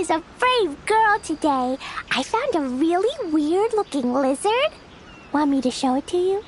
was a brave girl today. I found a really weird-looking lizard. Want me to show it to you?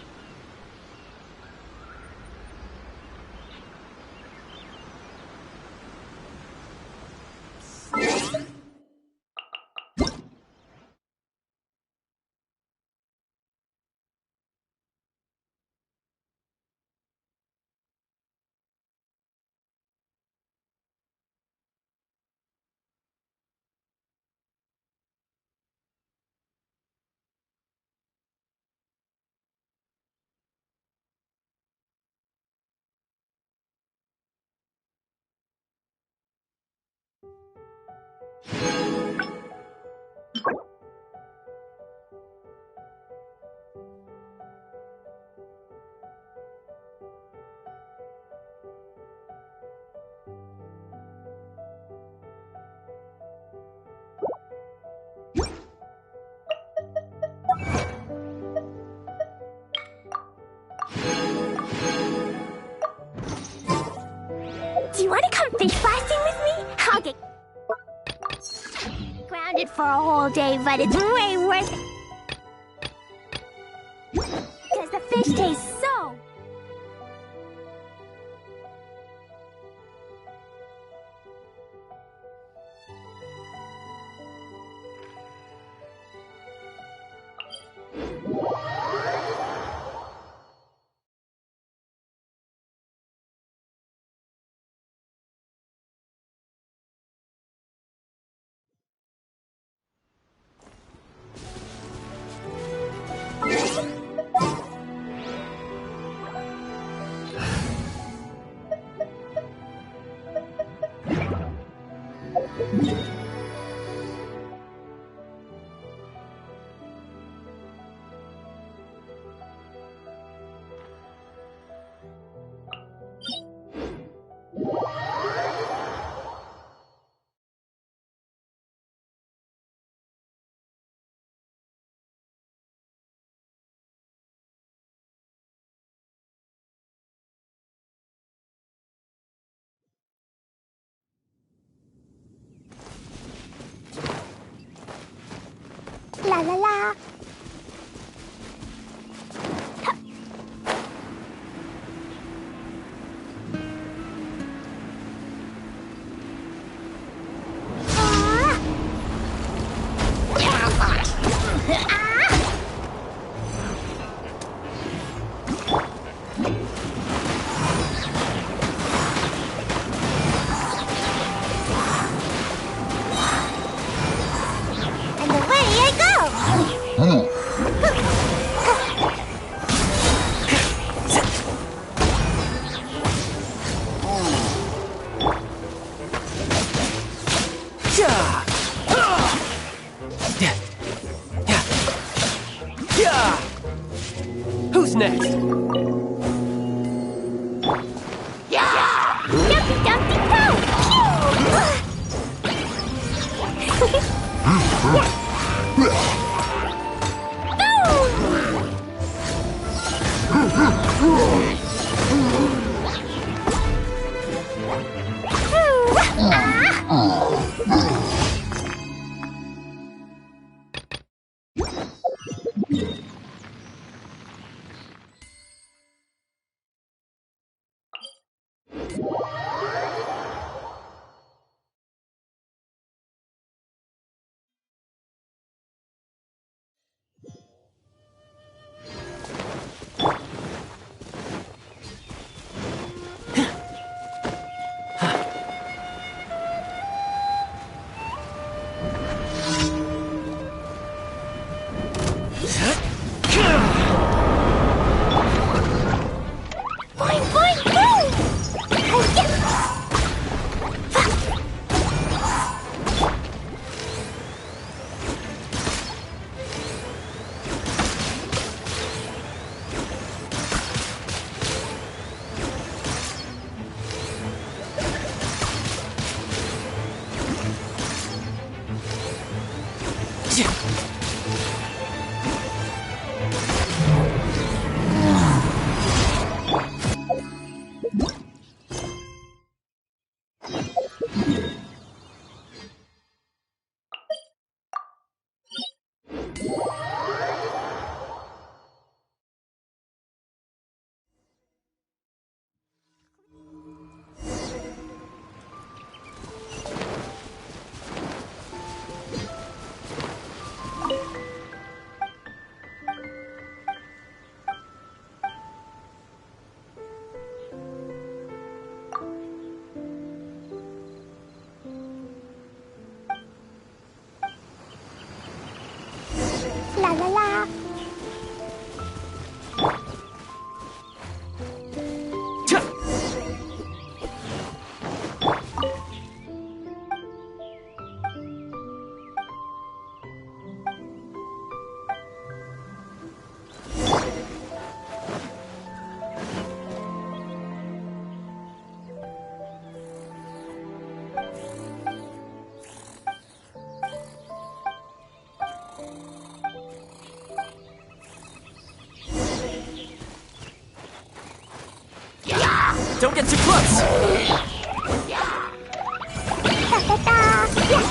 Do you want to come fish blasting with me? I'll get grounded for a whole day, but it's way worth it. Because the fish tastes so... La la la. Who's next? Dumpty Dumpty Go! Don't get too close! Da da da! Yeah.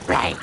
Right.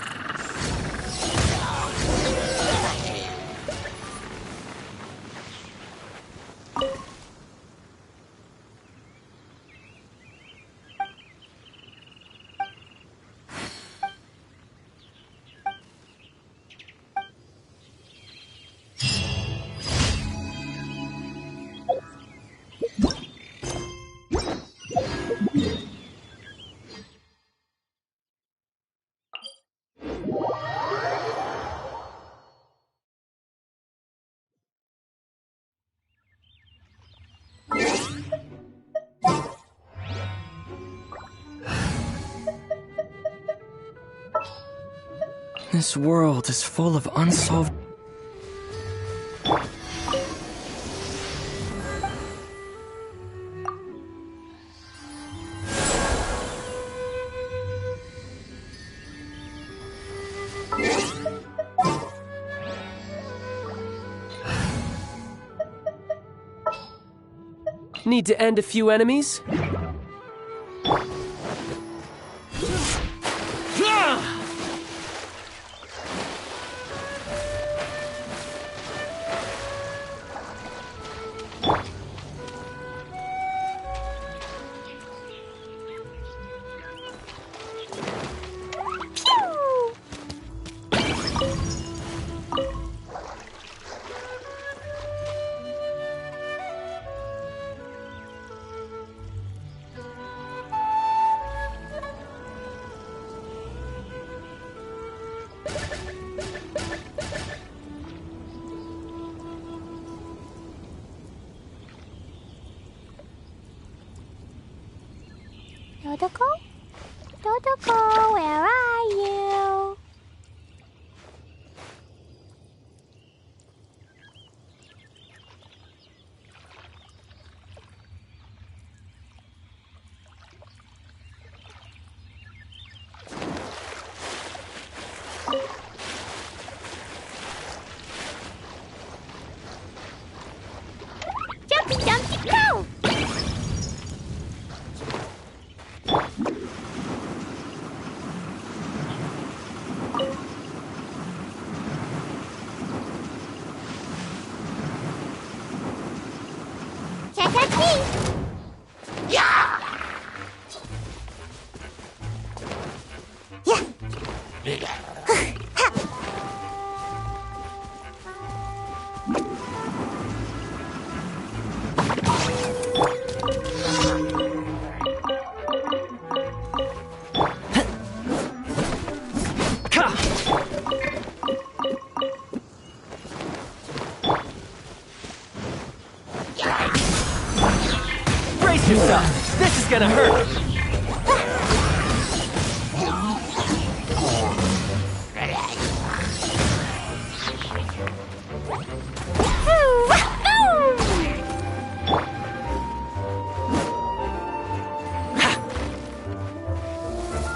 This world is full of unsolved... Need to end a few enemies? Dodoko? Dodoko, where are you? Jumpy, jumpy, go! Check out me! Yeah! Brace yourself! This is gonna hurt!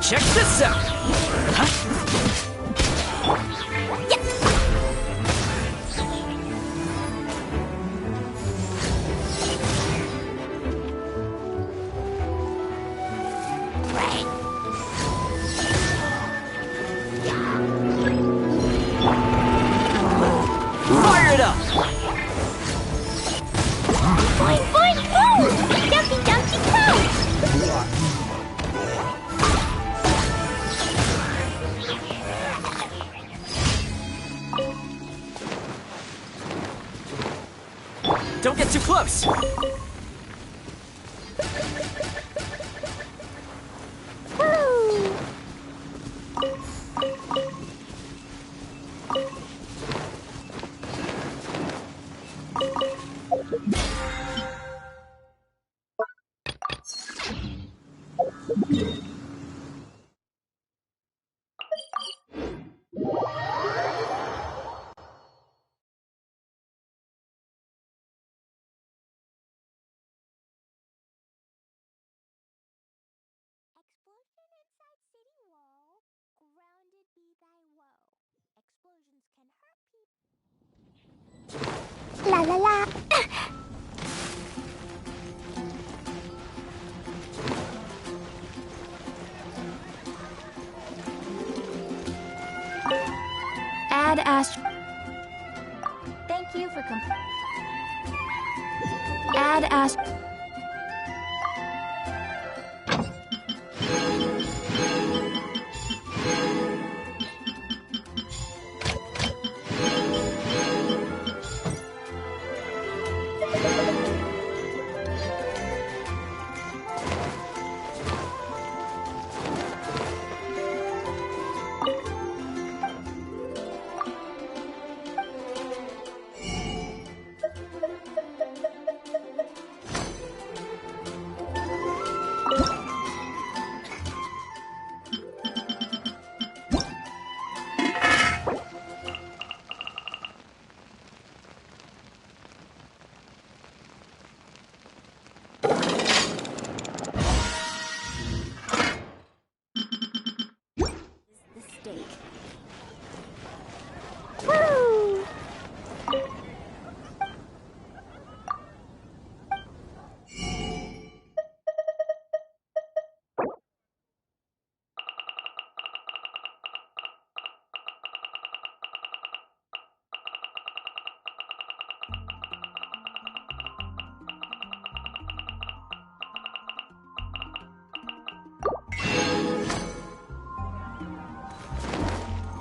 Check this out! Fire it up! Boing, boing, boom! Jumpy, jumpy, go! Don't get too close! Woo! Explosion inside. be thy woe. Explosions can hurt people. La la la. Add ast. Thank you for add ast.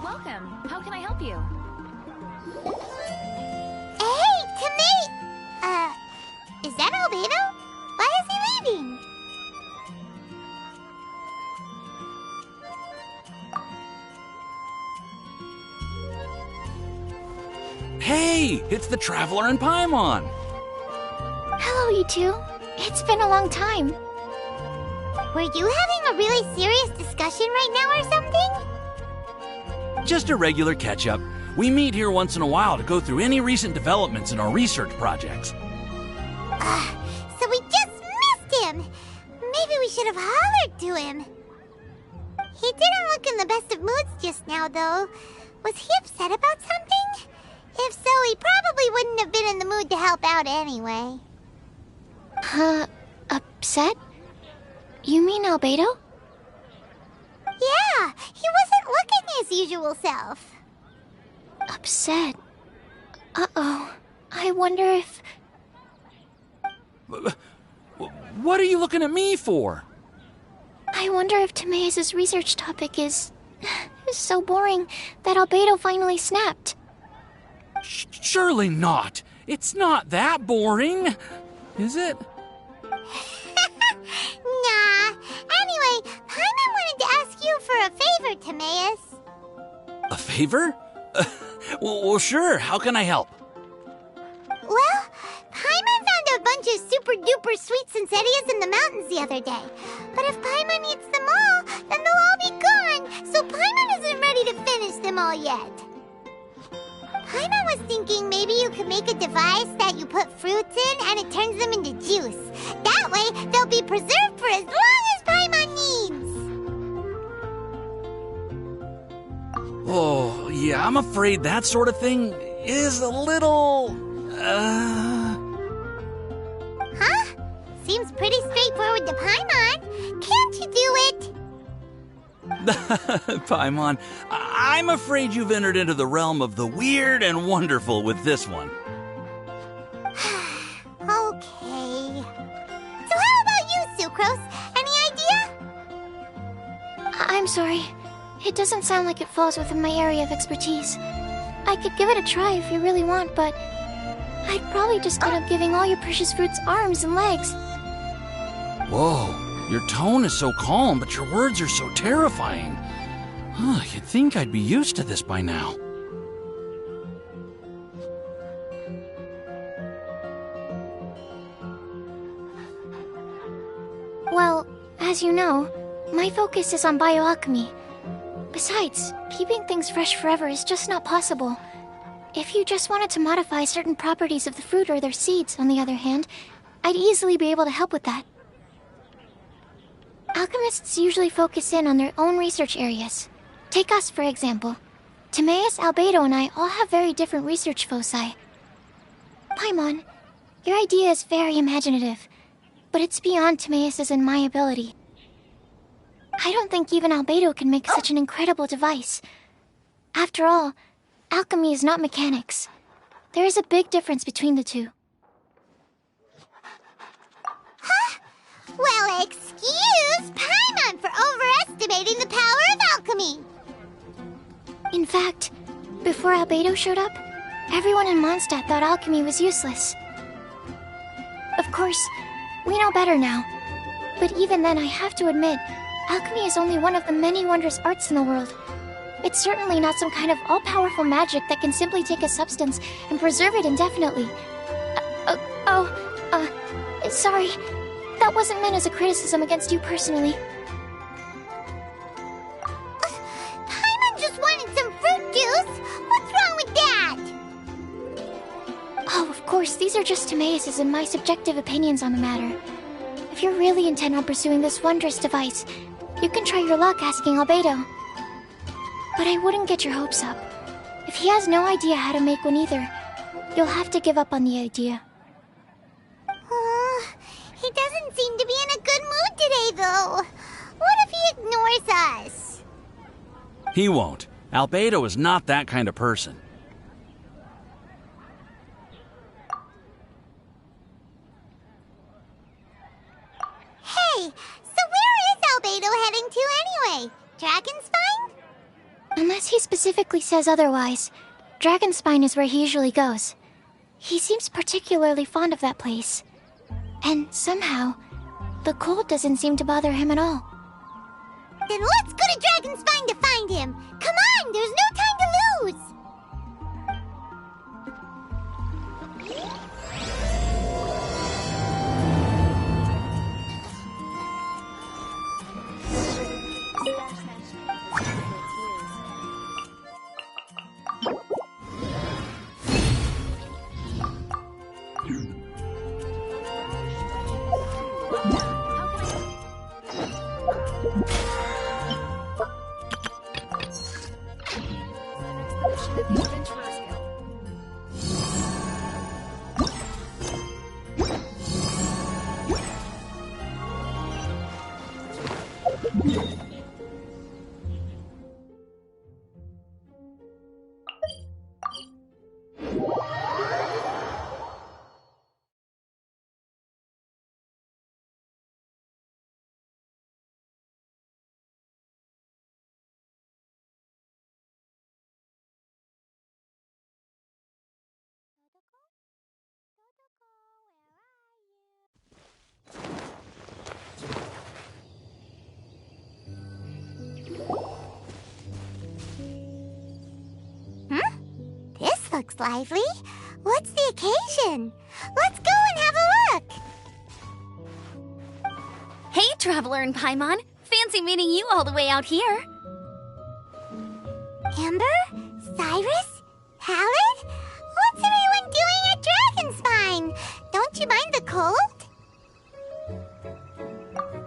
Welcome. How can I help you? Hey, Timmy! Is that Albedo? Why is he leaving? Hey, it's the Traveler and Paimon. Hello, you two. It's been a long time. Were you having a really serious discussion right now or something? Just a regular catch-up. We meet here once in a while to go through any recent developments in our research projects. So we just missed him! Maybe we should have hollered to him. He didn't look in the best of moods just now, though. Was he upset about something? If so, he probably wouldn't have been in the mood to help out anyway. Upset? You mean Albedo? Yeah, he wasn't looking his usual self. Upset? Uh-oh. I wonder if... What are you looking at me for? I wonder if Timaeus' research topic is so boring that Albedo finally snapped. Surely not. It's not that boring, is it? Nah. Anyway, Paimon wanted to ask you for a favor, Timaeus. A favor? Well, sure. How can I help? Well, Paimon found a bunch of super-duper sweet Sincerias in the mountains the other day. But if Paimon eats them all, then they'll all be gone, so Paimon isn't ready to finish them all yet. Paimon was thinking maybe you could make a device that you put fruits in and it turns them into juice. That way, they'll be preserved for as long as Paimon needs. Oh, yeah, I'm afraid that sort of thing is a little... Huh? Seems pretty straightforward to Paimon. Can't you do it? Paimon, I'm afraid you've entered into the realm of the weird and wonderful with this one. Okay. So how about you, Sucrose? Any idea? I'm sorry. It doesn't sound like it falls within my area of expertise. I could give it a try if you really want, but I'd probably just end up giving all your precious fruits arms and legs. Whoa, your tone is so calm, but your words are so terrifying. You'd think I'd be used to this by now. Well, as you know, my focus is on bioalchemy. Besides, keeping things fresh forever is just not possible. If you just wanted to modify certain properties of the fruit or their seeds, on the other hand, I'd easily be able to help with that. Alchemists usually focus in on their own research areas. Take us, for example. Timaeus, Albedo, and I all have very different research foci. Paimon, your idea is very imaginative, but it's beyond Timaeus's and my ability. I don't think even Albedo can make such an incredible device. After all, alchemy is not mechanics. There is a big difference between the two. Huh? Well, excuse Paimon for overestimating the power of alchemy. In fact, before Albedo showed up, everyone in Mondstadt thought alchemy was useless. Of course, we know better now. But even then, I have to admit, alchemy is only one of the many wondrous arts in the world. It's certainly not some kind of all-powerful magic that can simply take a substance and preserve it indefinitely. Sorry. That wasn't meant as a criticism against you personally. Paimon just wanted some fruit juice. What's wrong with that? Oh, of course, these are just Timaeus's and my subjective opinions on the matter. If you're really intent on pursuing this wondrous device, you can try your luck asking Albedo. But I wouldn't get your hopes up. If he has no idea how to make one either, you'll have to give up on the idea. He doesn't seem to be in a good mood today, though. What if he ignores us? He won't. Albedo is not that kind of person. Hey, so where is Albedo heading to anyway? Dragonspine? Unless he specifically says otherwise, Dragonspine is where he usually goes. He seems particularly fond of that place. And somehow, the cold doesn't seem to bother him at all. Then let's go to Dragonspine to find him. Come on, there's no time to lose. This looks lively. What's the occasion? Let's go and have a look. Hey, Traveler and Paimon. Fancy meeting you all the way out here. Amber? Cyrus? Halid? What's everyone doing at Dragonspine? Don't you mind the cold?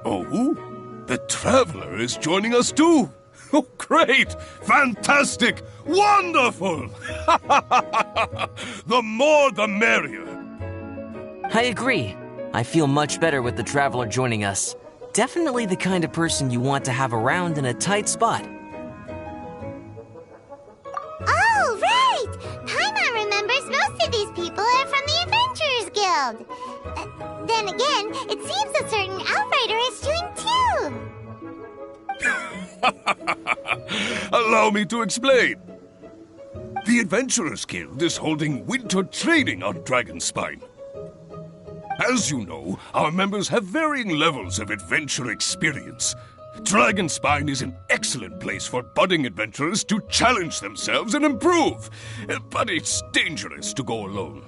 Oh, the Traveler is joining us too. Oh, great! Fantastic! Wonderful! The more the merrier. I agree. I feel much better with the Traveler joining us. Definitely the kind of person you want to have around in a tight spot. Oh, right! Paimon remembers most of these people are from the Adventurers Guild. Then again, it seems a certain Outrider is doing too. Allow me to explain. The Adventurers Guild is holding winter training on Dragonspine. As you know, our members have varying levels of adventure experience. Dragonspine is an excellent place for budding adventurers to challenge themselves and improve, but it's dangerous to go alone.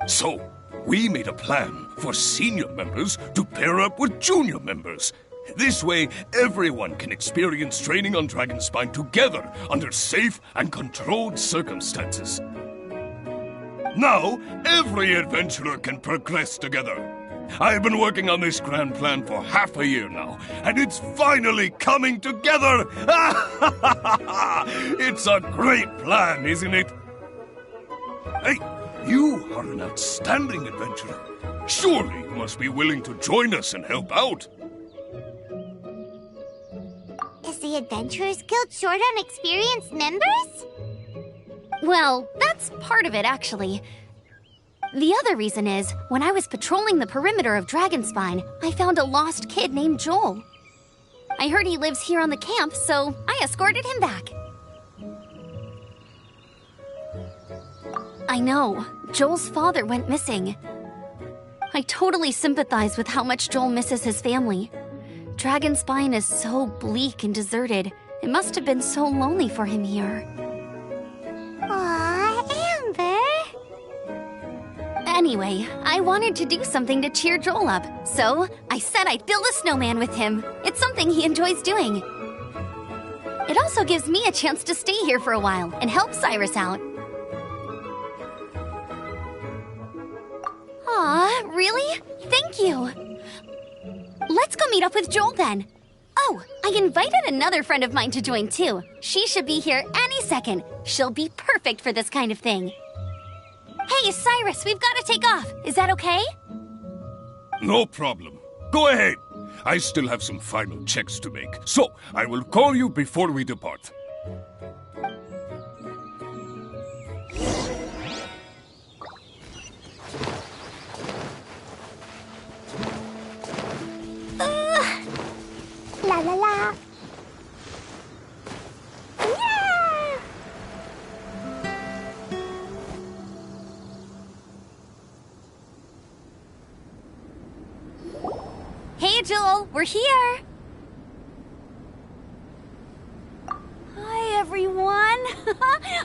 So, we made a plan for senior members to pair up with junior members. This way, everyone can experience training on Dragonspine together under safe and controlled circumstances. Now, every adventurer can progress together. I've been working on this grand plan for half a year now, and it's finally coming together! It's a great plan, isn't it? Hey, you are an outstanding adventurer. Surely you must be willing to join us and help out. Is the Adventurers Guild short on experienced members? Well, that's part of it, actually. The other reason is, when I was patrolling the perimeter of Dragonspine, I found a lost kid named Joel. I heard he lives here on the camp, so I escorted him back. I know, Joel's father went missing. I totally sympathize with how much Joel misses his family. Dragonspine is so bleak and deserted. It must have been so lonely for him here. Aw, Amber. Anyway, I wanted to do something to cheer Joel up, so I said I'd build a snowman with him. It's something he enjoys doing. It also gives me a chance to stay here for a while and help Cyrus out. Aw, really? Thank you. Let's go meet up with Joel then. Oh, I invited another friend of mine to join too. She should be here any second. She'll be perfect for this kind of thing. Hey, Cyrus, we've got to take off. Is that okay? No problem. Go ahead. I still have some final checks to make, so I will call you before we depart. La la la. Yeah! Hey, Joel, we're here. Hi, everyone.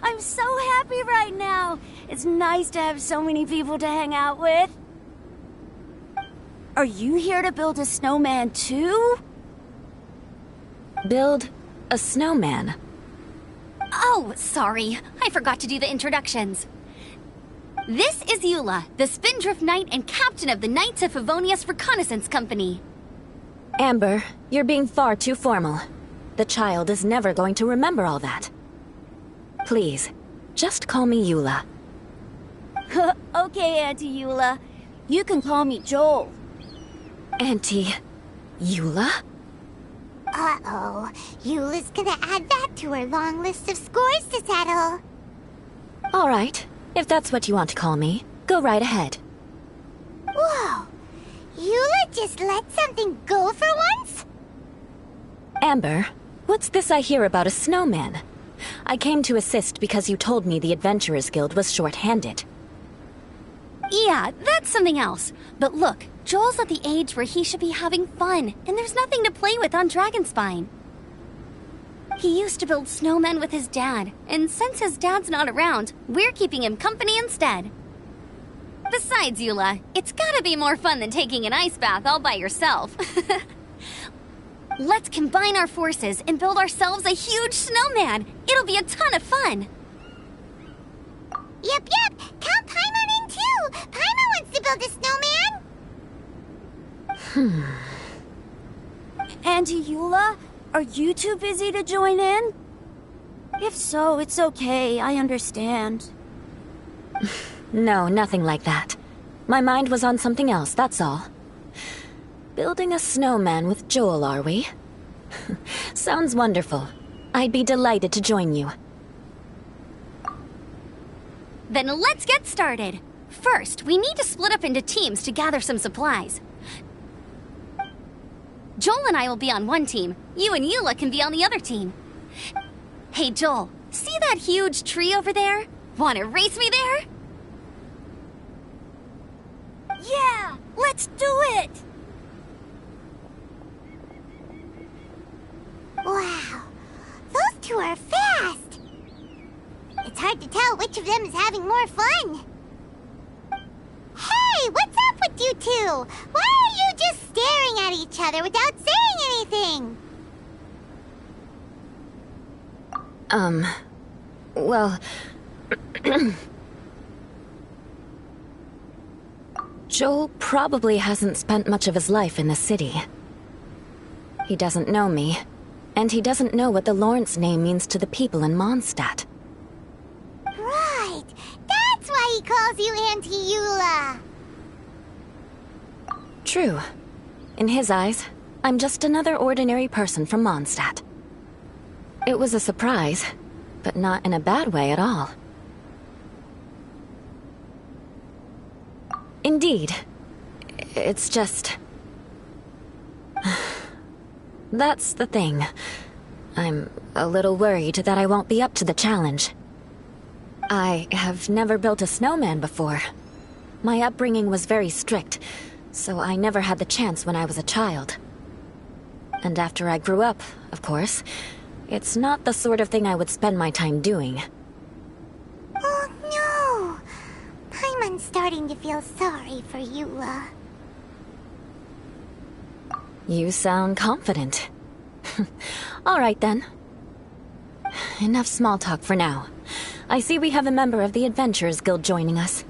I'm so happy right now. It's nice to have so many people to hang out with. Are you here to build a snowman too? Build a snowman? Oh, sorry. I forgot to do the introductions. This is Eula, the Spindrift Knight and captain of the Knights of Favonius Reconnaissance Company. Amber, you're being far too formal. The child is never going to remember all that. Please, just call me Eula. Okay, Auntie Eula. You can call me Joel. Auntie Eula? Uh-oh. Eula's gonna add that to her long list of scores to settle. All right, if that's what you want to call me, go right ahead. Whoa. Eula just let something go for once? Amber, what's this I hear about a snowman? I came to assist because you told me the Adventurers Guild was short-handed. Yeah, that's something else. But look, Joel's at the age where he should be having fun, and there's nothing to play with on Dragonspine. He used to build snowmen with his dad, and since his dad's not around, we're keeping him company instead. Besides, Eula, it's gotta be more fun than taking an ice bath all by yourself. Let's combine our forces and build ourselves a huge snowman. It'll be a ton of fun. Yep. Count Paimon in too. Paimon wants to build a snowman. Auntie Eula, are you too busy to join in? If so, it's okay. I understand. No, nothing like that. My mind was on something else, that's all. Building a snowman with Joel, are we? Sounds wonderful. I'd be delighted to join you. Then let's get started. First, we need to split up into teams to gather some supplies. Joel and I will be on one team. You and Eula can be on the other team. Hey, Joel, see that huge tree over there? Wanna race me there? Yeah, let's do it! Wow. Those two are fast. It's hard to tell which of them is having more fun. Hey, what's up with you two? Why are you just staring at each other without saying anything? Well... Joel probably hasn't spent much of his life in the city. He doesn't know me, and he doesn't know what the Lawrence name means to the people in Mondstadt. Right! That's why he calls you Auntie Eula! True. In his eyes, I'm just another ordinary person from Mondstadt. It was a surprise, but not in a bad way at all. Indeed. It's just... That's the thing. I'm a little worried that I won't be up to the challenge. I have never built a snowman before. My upbringing was very strict, so I never had the chance when I was a child. And after I grew up, of course, it's not the sort of thing I would spend my time doing. Oh no! Paimon's starting to feel sorry for Eula. You sound confident. All right then. Enough small talk for now. I see we have a member of the Adventurers Guild joining us.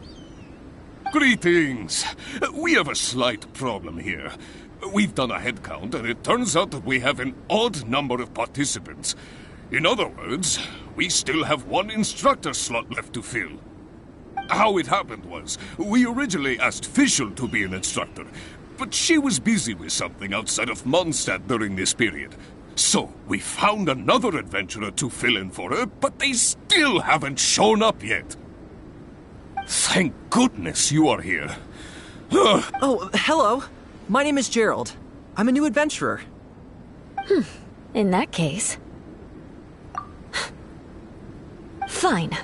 Greetings. We have a slight problem here. We've done a head count, and it turns out that we have an odd number of participants. In other words, we still have one instructor slot left to fill. How it happened was, we originally asked Fischl to be an instructor, but she was busy with something outside of Mondstadt during this period. So, we found another adventurer to fill in for her, but they still haven't shown up yet. Thank goodness you are here. Oh, hello. My name is Gerald. I'm a new adventurer. In that case... Fine.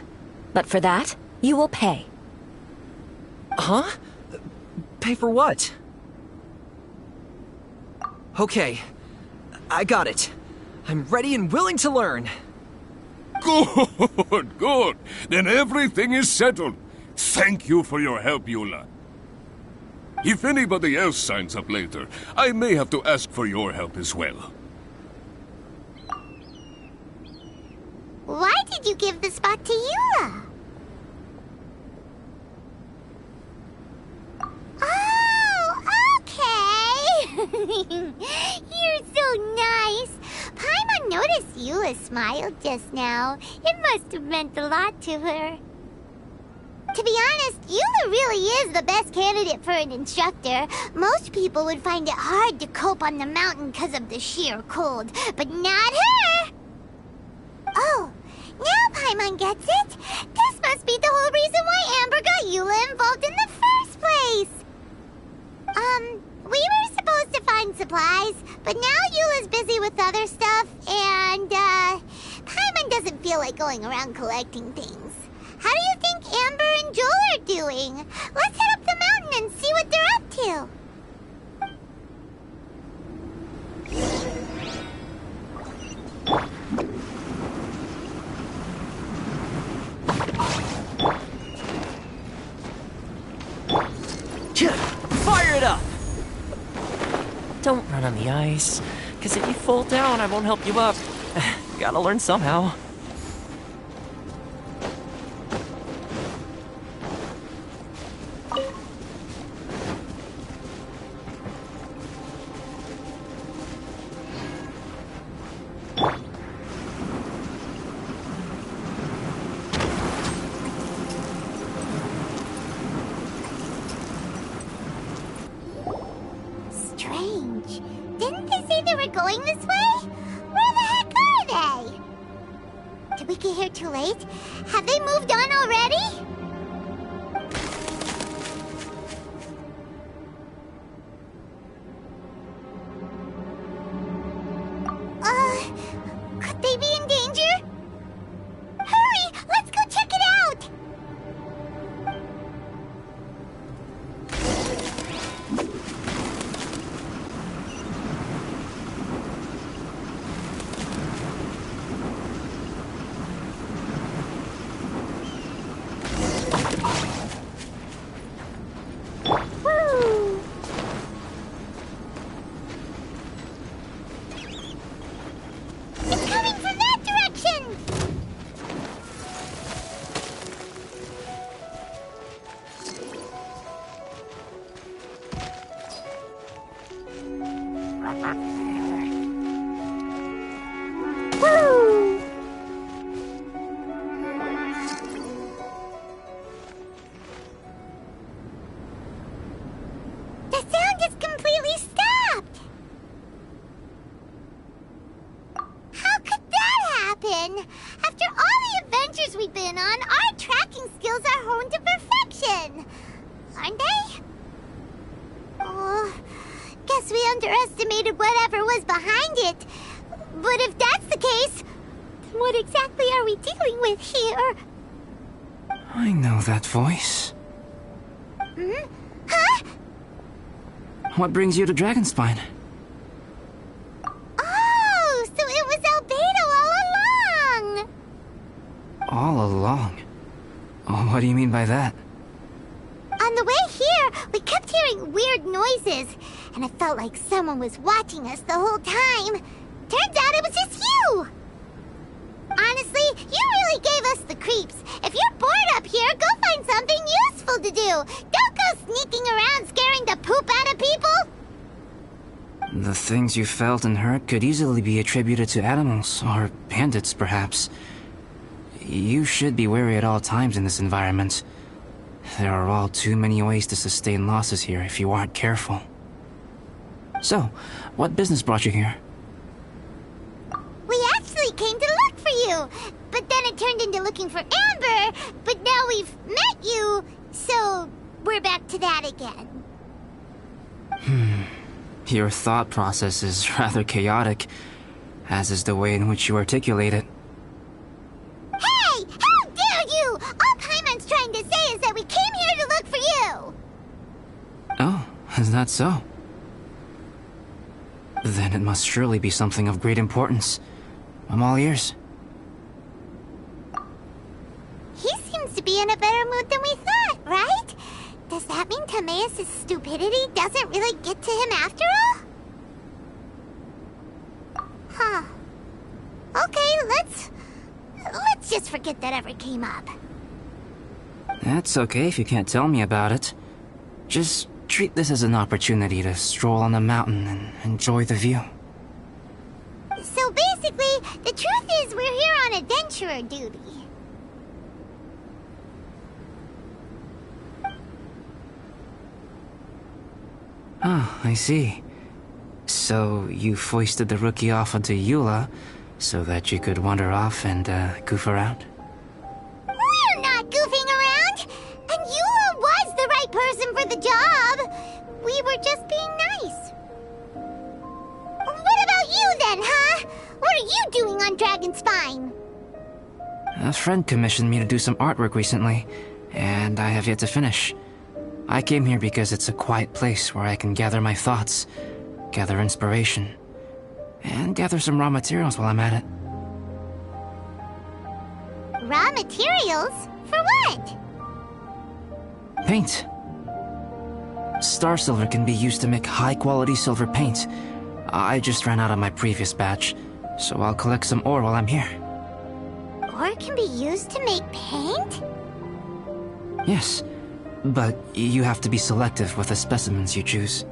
But for that, you will pay. Huh? Pay for what? Okay. I got it. I'm ready and willing to learn. Good, good. Then everything is settled. Thank you for your help, Eula. If anybody else signs up later, I may have to ask for your help as well. Why did you give the spot to Eula? Oh, okay! You're so nice. Paimon noticed Eula smiled just now. It must have meant a lot to her. To be honest, Eula really is the best candidate for an instructor. Most people would find it hard to cope on the mountain because of the sheer cold, but not her! Oh, now Paimon gets it. This must be the whole reason why Amber got Eula involved in the first place. We were supposed to find supplies, but now Eula's busy with other stuff, and, Paimon doesn't feel like going around collecting things. How do you think Amber and Joel are doing? Let's head up the mountain and see what they're up to. Fire it up! Don't run on the ice, because if you fall down, I won't help you up. Gotta learn somehow. Strange. Didn't they say they were going this way? Where the heck are they? Did we get here too late? Have they moved on already? Could they be in danger? Hurry! Let's go check it out! overestimated whatever was behind it. But if that's the case, then what exactly are we dealing with here? I know that voice. Hmm? Huh? What brings you to Dragonspine? Oh, so it was Albedo all along! All along? Oh, what do you mean by that? On the way here, we kept hearing weird noises, and it felt like someone was watching us the whole time. Turns out it was just you! Honestly, you really gave us the creeps. If you're bored up here, go find something useful to do. Don't go sneaking around scaring the poop out of people. The things you felt and heard could easily be attributed to animals, or bandits, perhaps. You should be wary at all times in this environment. There are all too many ways to sustain losses here if you aren't careful. So, what business brought you here? We actually came to look for you, but then it turned into looking for Amber, but now we've met you, so we're back to that again. Your thought process is rather chaotic, as is the way in which you articulate it. Hey! How dare you! All Paimon's trying to say is that we came here to look for you! Oh, is that so? Then it must surely be something of great importance. I'm all ears. He seems to be in a better mood than we thought, right? Does that mean Timaeus' stupidity doesn't really get to him after all? Huh. Okay, let's just forget that ever came up. That's okay if you can't tell me about it. Just treat this as an opportunity to stroll on the mountain and enjoy the view. So basically, the truth is we're here on adventurer duty. Oh, I see. So you foisted the rookie off onto Eula so that you could wander off and goof around? We're not goofing around! And Eula was the right person for the job! We were just being nice. What about you then, huh? What are you doing on Dragonspine? A friend commissioned me to do some artwork recently, and I have yet to finish. I came here because it's a quiet place where I can gather my thoughts, gather inspiration, and gather some raw materials while I'm at it. Raw materials? For what? Paint. Star silver can be used to make high-quality silver paint. I just ran out of my previous batch, so I'll collect some ore while I'm here. Ore can be used to make paint? Yes, but you have to be selective with the specimens you choose.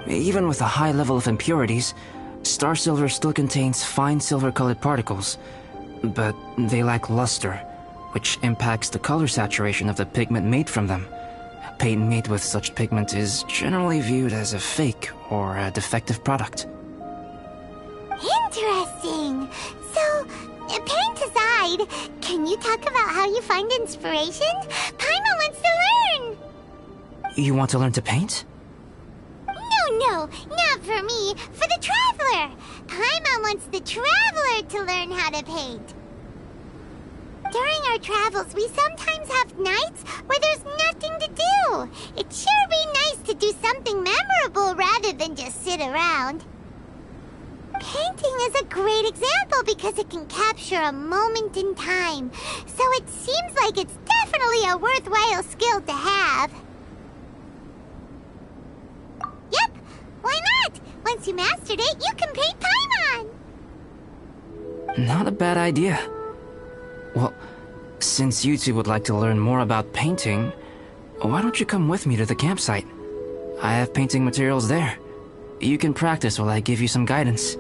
Even with a high level of impurities, star silver still contains fine silver-colored particles, but they lack luster, which impacts the color saturation of the pigment made from them. Paint made with such pigment is generally viewed as a fake or a defective product. Interesting. So, paint aside, can you talk about how you find inspiration? Paimon wants to learn! You want to learn to paint? No, not for me. For the Traveler. Paimon wants the Traveler to learn how to paint. During our travels, we sometimes have nights where there's nothing to do. It'd sure be nice to do something memorable rather than just sit around. Painting is a great example because it can capture a moment in time. So it seems like it's definitely a worthwhile skill to have. Yep, why not? Once you mastered it, you can paint Paimon! Not a bad idea. Well, since you two would like to learn more about painting, why don't you come with me to the campsite? I have painting materials there. You can practice while I give you some guidance.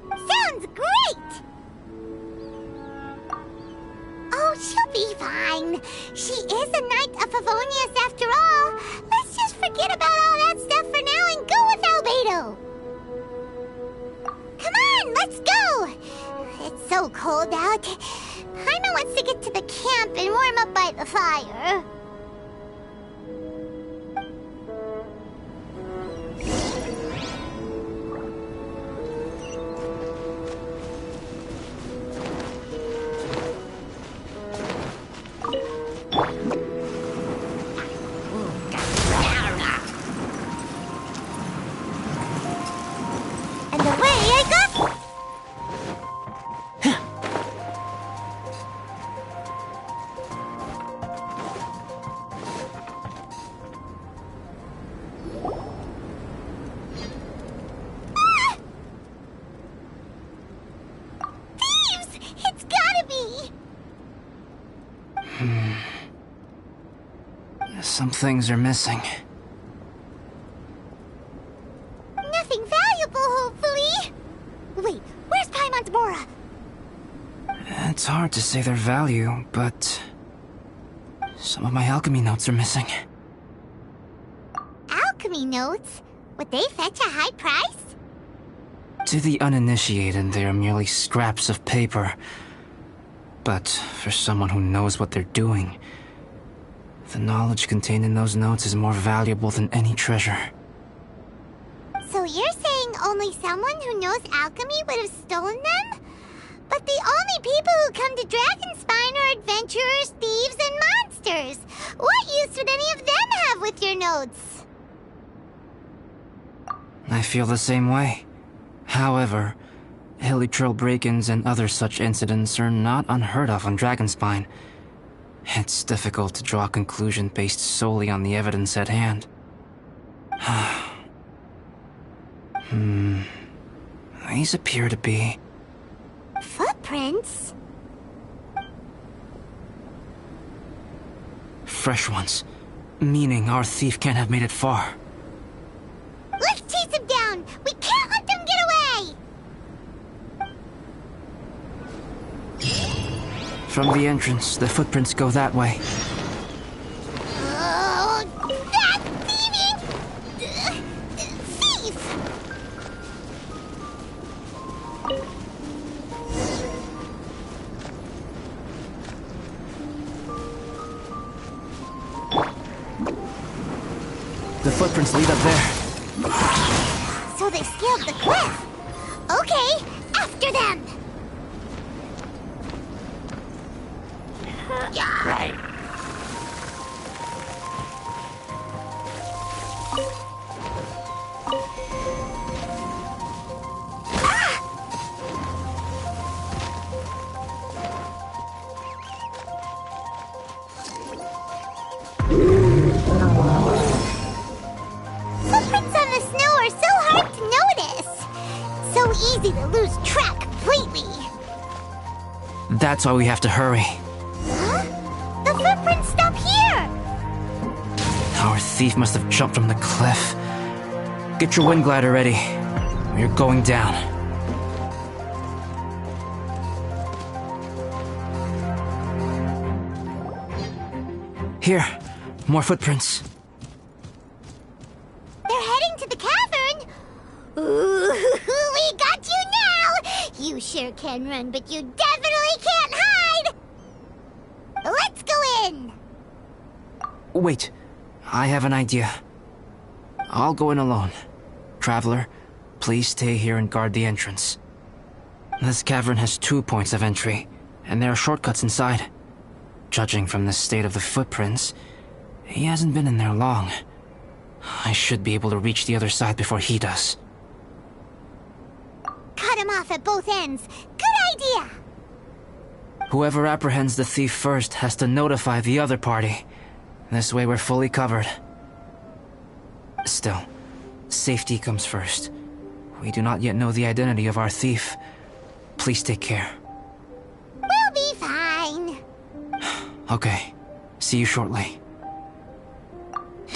Sounds great! Oh, she'll be fine. She is a Knight of Favonius after all. Let's just forget about all that stuff for now and go with Albedo. Come on, let's go! It's so cold out. Paimon wants to get to the camp and warm up by the fire. Some things are missing. Nothing valuable, hopefully. Wait, where's Paimon's Mora? It's hard to say their value, but some of my alchemy notes are missing. Alchemy notes? Would they fetch a high price? To the uninitiated, they are merely scraps of paper. But for someone who knows what they're doing, the knowledge contained in those notes is more valuable than any treasure. So you're saying only someone who knows alchemy would have stolen them? But the only people who come to Dragonspine are adventurers, thieves, and monsters. What use would any of them have with your notes? I feel the same way. However, hilly trail break-ins and other such incidents are not unheard of on Dragonspine. It's difficult to draw a conclusion based solely on the evidence at hand. These appear to be... Footprints? fresh ones. Meaning our thief can't have made it far. Let's chase him down! We can't let them get away! From the entrance, the footprints go that way. Oh, that thieving... thief! The footprints lead up there. So they scaled the cliff. Okay, after them! Footprints on the snow are so hard to notice. So easy to lose track completely. That's why we have to hurry. Huh? The footprints stop here! Our thief must have jumped from the cliff. Get your wind glider ready. We're going down. Here, more footprints. They're heading to the cavern. Ooh, we got you now! You sure can run, but you definitely can't hide! Let's go in! Wait, I have an idea. I'll go in alone. Traveler, please stay here and guard the entrance. This cavern has 2 points of entry, and there are shortcuts inside. Judging from the state of the footprints, he hasn't been in there long. I should be able to reach the other side before he does. Cut him off at both ends. Good idea! Whoever apprehends the thief first has to notify the other party. This way we're fully covered. Still, safety comes first. We do not yet know the identity of our thief. Please take care. We'll be fine. Okay. See you shortly.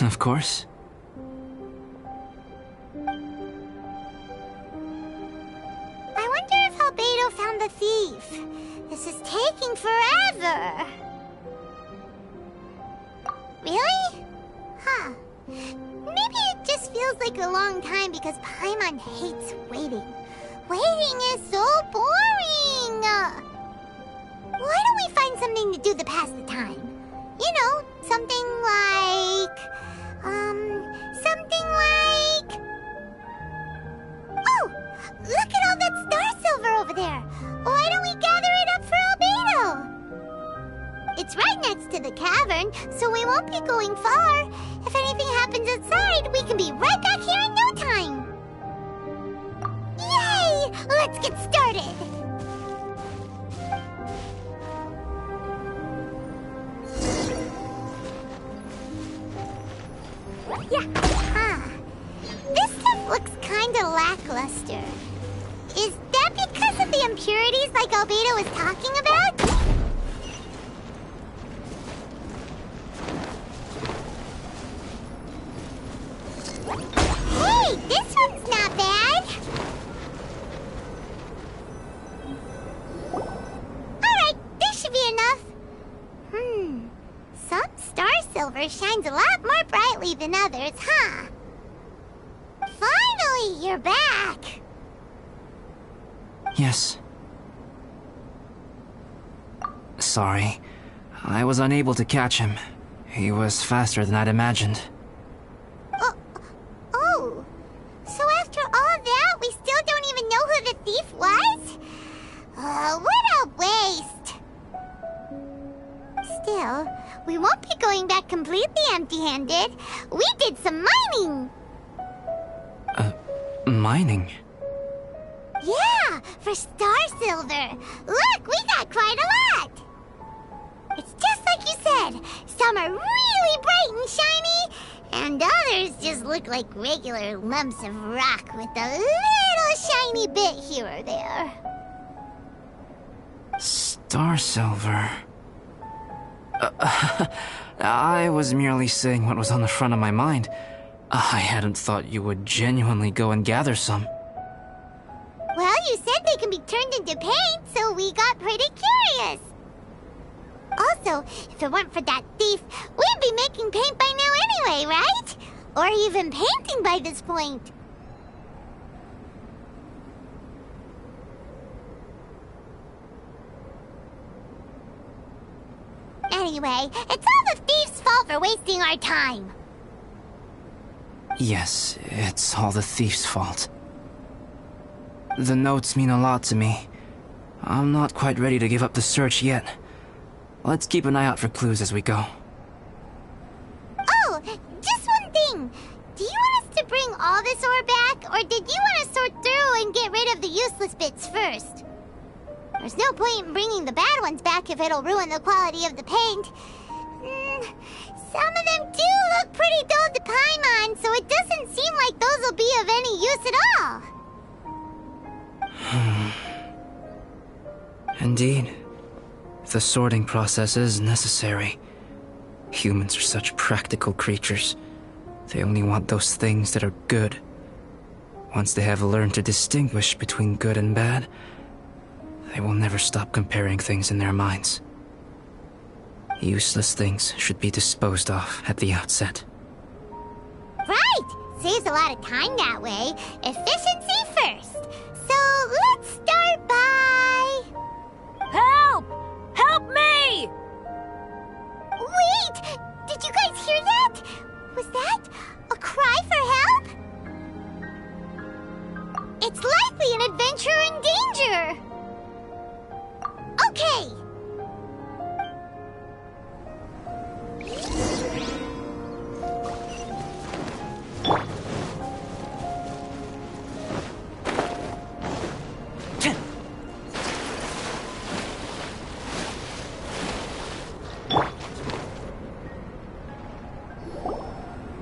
Of course. I wonder if Albedo found the thief. This is taking forever. Really? Huh. Maybe it just feels like a long time because Paimon hates waiting. Waiting is so boring! Why don't we find something to do to pass the time? You know, something like... Oh! Look at all that star silver over there! Why don't we gather it up for Albedo? It's right next to the cavern, so we won't be going far. If anything happens outside, we can be right back here in no time. Yay! Let's get started! Yeah. Huh. This stuff looks kinda lackluster. Is that because of the impurities like Albedo was talking about? silver shines a lot more brightly than others, huh? Finally, you're back! Yes. Sorry. I was unable to catch him. He was faster than I'd imagined. Oh. So after all that, we still don't even know who the thief was? What a waste! Still, we won't be going back completely empty-handed. We did some mining! Mining? Yeah, for star silver. Look, we got quite a lot! It's just like you said. Some are really bright and shiny, and others just look like regular lumps of rock with a little shiny bit here or there. Star silver. I was merely saying what was on the front of my mind. I hadn't thought you would genuinely go and gather some. Well, you said they can be turned into paint, so we got pretty curious. Also, if it weren't for that thief, we'd be making paint by now anyway, right? Or even painting by this point. Anyway, it's all the thief's fault for wasting our time. Yes, it's all the thief's fault. The notes mean a lot to me. I'm not quite ready to give up the search yet. Let's keep an eye out for clues as we go. Oh, just one thing. Do you want us to bring all this ore back, or did you want to sort through and get rid of the useless bits first? There's no point in bringing the bad ones back if it'll ruin the quality of the paint. Some of them do look pretty dull to Paimon, so it doesn't seem like those will be of any use at all. Indeed. The sorting process is necessary. Humans are such practical creatures. They only want those things that are good. Once they have learned to distinguish between good and bad, they will never stop comparing things in their minds. Useless things should be disposed of at the outset. Right! Saves a lot of time that way. Efficiency first. So let's start by... Help! Help me! Wait! Did you guys hear that? Was that a cry for help? It's likely an adventurer in danger! Okay!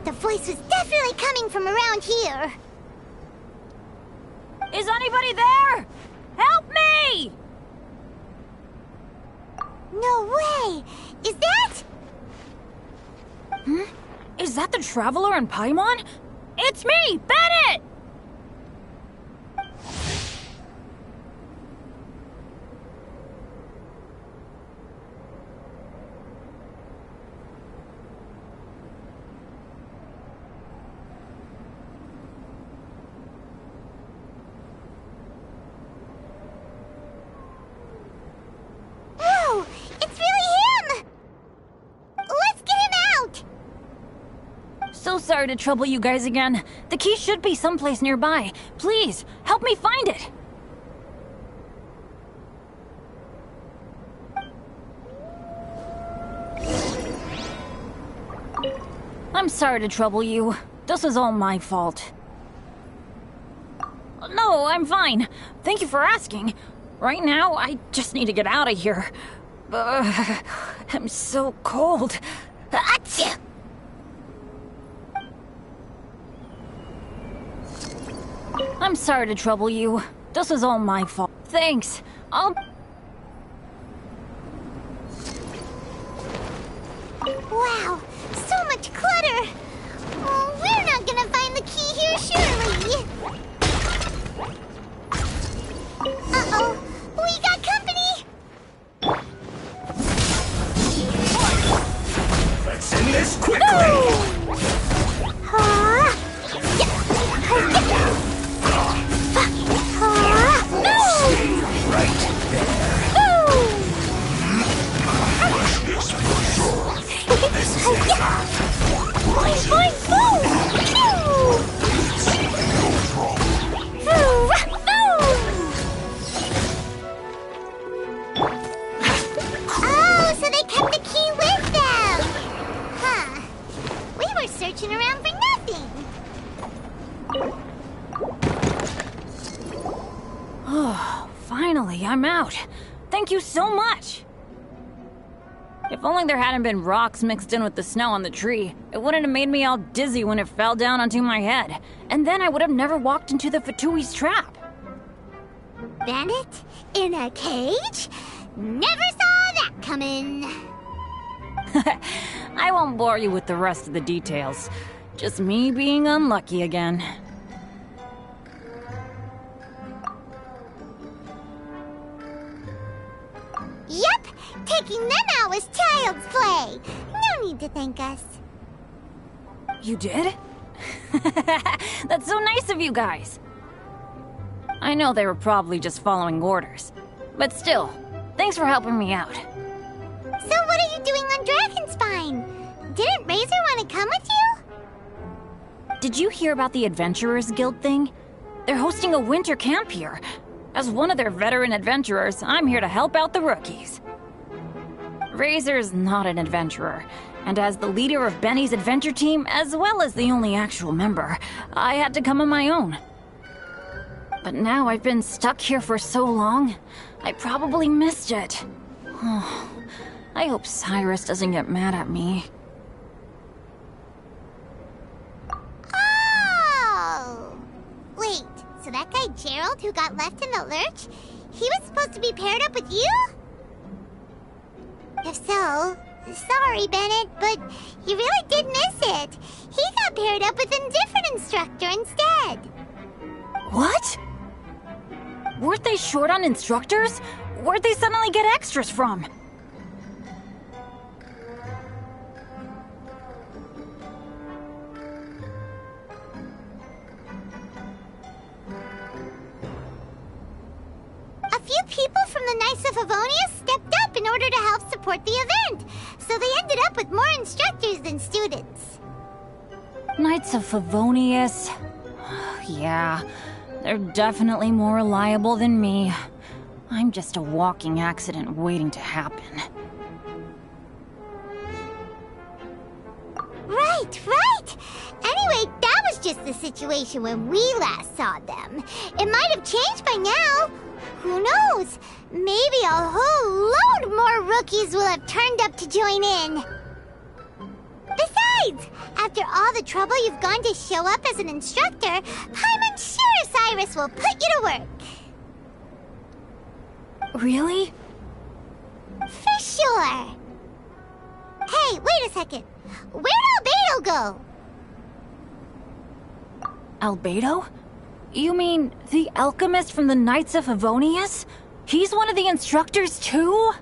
The voice was definitely coming from around here. Is anybody there? Help me! No way! Is that... Is that the Traveler in Paimon? It's me, Bennett! Whoa! It's really him! Let's get him out! So sorry to trouble you guys again. The key should be someplace nearby. Please, help me find it! I'm sorry to trouble you. This is all my fault. No, I'm fine. Thank you for asking. Right now, I just need to get out of here. I'm so cold. Achoo! I'm sorry to trouble you. This is all my fault. Thanks. Wow, so much clutter! Oh, we're not gonna find the key here, surely! Uh-oh, we got company! Let's end this quick! Fine, boom! Oh, so they kept the key with them! Huh. We were searching around for nothing. Oh, finally, I'm out. Thank you so much. If only there hadn't been rocks mixed in with the snow on the tree, it wouldn't have made me all dizzy when it fell down onto my head. And then I would have never walked into the Fatui's trap. Bennett? In a cage? Never saw that coming. I won't bore you with the rest of the details. Just me being unlucky again. Yep, taking them out was child's play. No need to thank us. You did? That's so nice of you guys. I know they were probably just following orders. But still, thanks for helping me out. So what are you doing on Dragonspine? Didn't Razor want to come with you? Did you hear about the Adventurers Guild thing? They're hosting a winter camp here. As one of their veteran adventurers, I'm here to help out the rookies. Razor's not an adventurer, and as the leader of Benny's adventure team, as well as the only actual member, I had to come on my own. But now I've been stuck here for so long, I probably missed it. Oh, I hope Cyrus doesn't get mad at me. Oh! Wait, so that guy Gerald who got left in the lurch, he was supposed to be paired up with you? If so, sorry, Bennett, but you really did miss it. He got paired up with a different instructor instead. What? Weren't they short on instructors? Where'd they suddenly get extras from? A few people from the Knights of Favonius stepped up in order to help support the event, so they ended up with more instructors than students. Knights of Favonius. Yeah, they're definitely more reliable than me. I'm just a walking accident waiting to happen. Right, right! Anyway, that was just the situation when we last saw them. It might have changed by now. Who knows? Maybe a whole load more rookies will have turned up to join in. Besides, after all the trouble you've gone to show up as an instructor, I'm sure Cyrus will put you to work. Really? For sure. Hey, wait a second. Where'd Albedo go? Albedo? You mean the alchemist from the Knights of Favonius? He's one of the instructors too?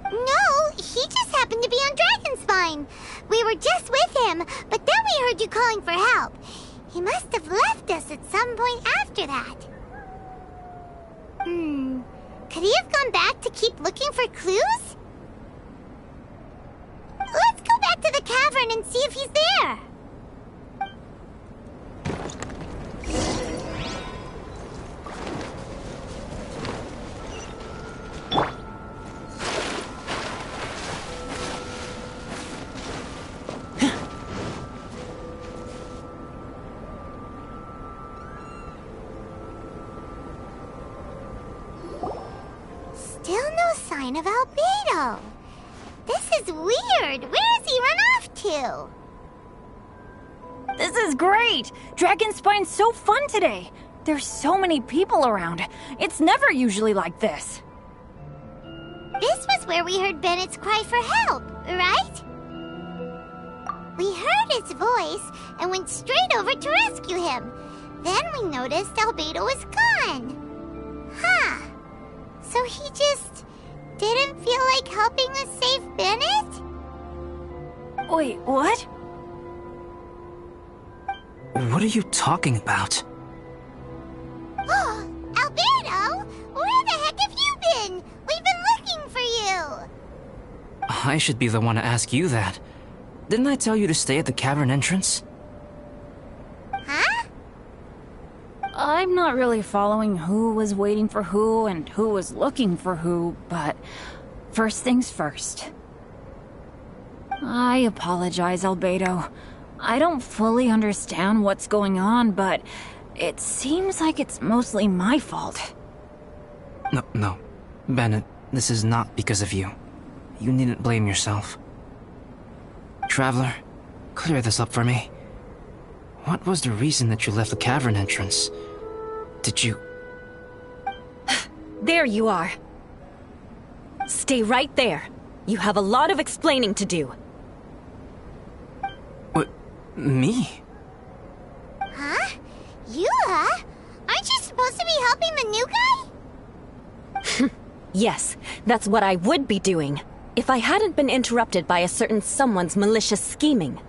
No, he just happened to be on Dragonspine. We were just with him, but then we heard you calling for help. He must have left us at some point after that. Could he have gone back to keep looking for clues? Let's go back to the cavern and see if he's there. Still no sign of Albedo. This is weird. Where has he run off to? This is great! Dragonspine's so fun today! There's so many people around. It's never usually like this. This was where we heard Bennett's cry for help, right? We heard his voice and went straight over to rescue him. Then we noticed Albedo was gone. Huh. So he just didn't feel like helping us save Bennett? Wait, what? What are you talking about? Oh, Albedo! Where the heck have you been? We've been looking for you! I should be the one to ask you that. Didn't I tell you to stay at the cavern entrance? Huh? I'm not really following who was waiting for who and who was looking for who, but first things first. I apologize, Albedo. I don't fully understand what's going on, but it seems like it's mostly my fault. No. Bennett, this is not because of you. You needn't blame yourself. Traveler, clear this up for me. What was the reason that you left the cavern entrance? Did you... There you are. Stay right there. You have a lot of explaining to do. What? Me? Huh? Eula? Aren't you supposed to be helping the new guy? Yes, that's what I would be doing, if I hadn't been interrupted by a certain someone's malicious scheming.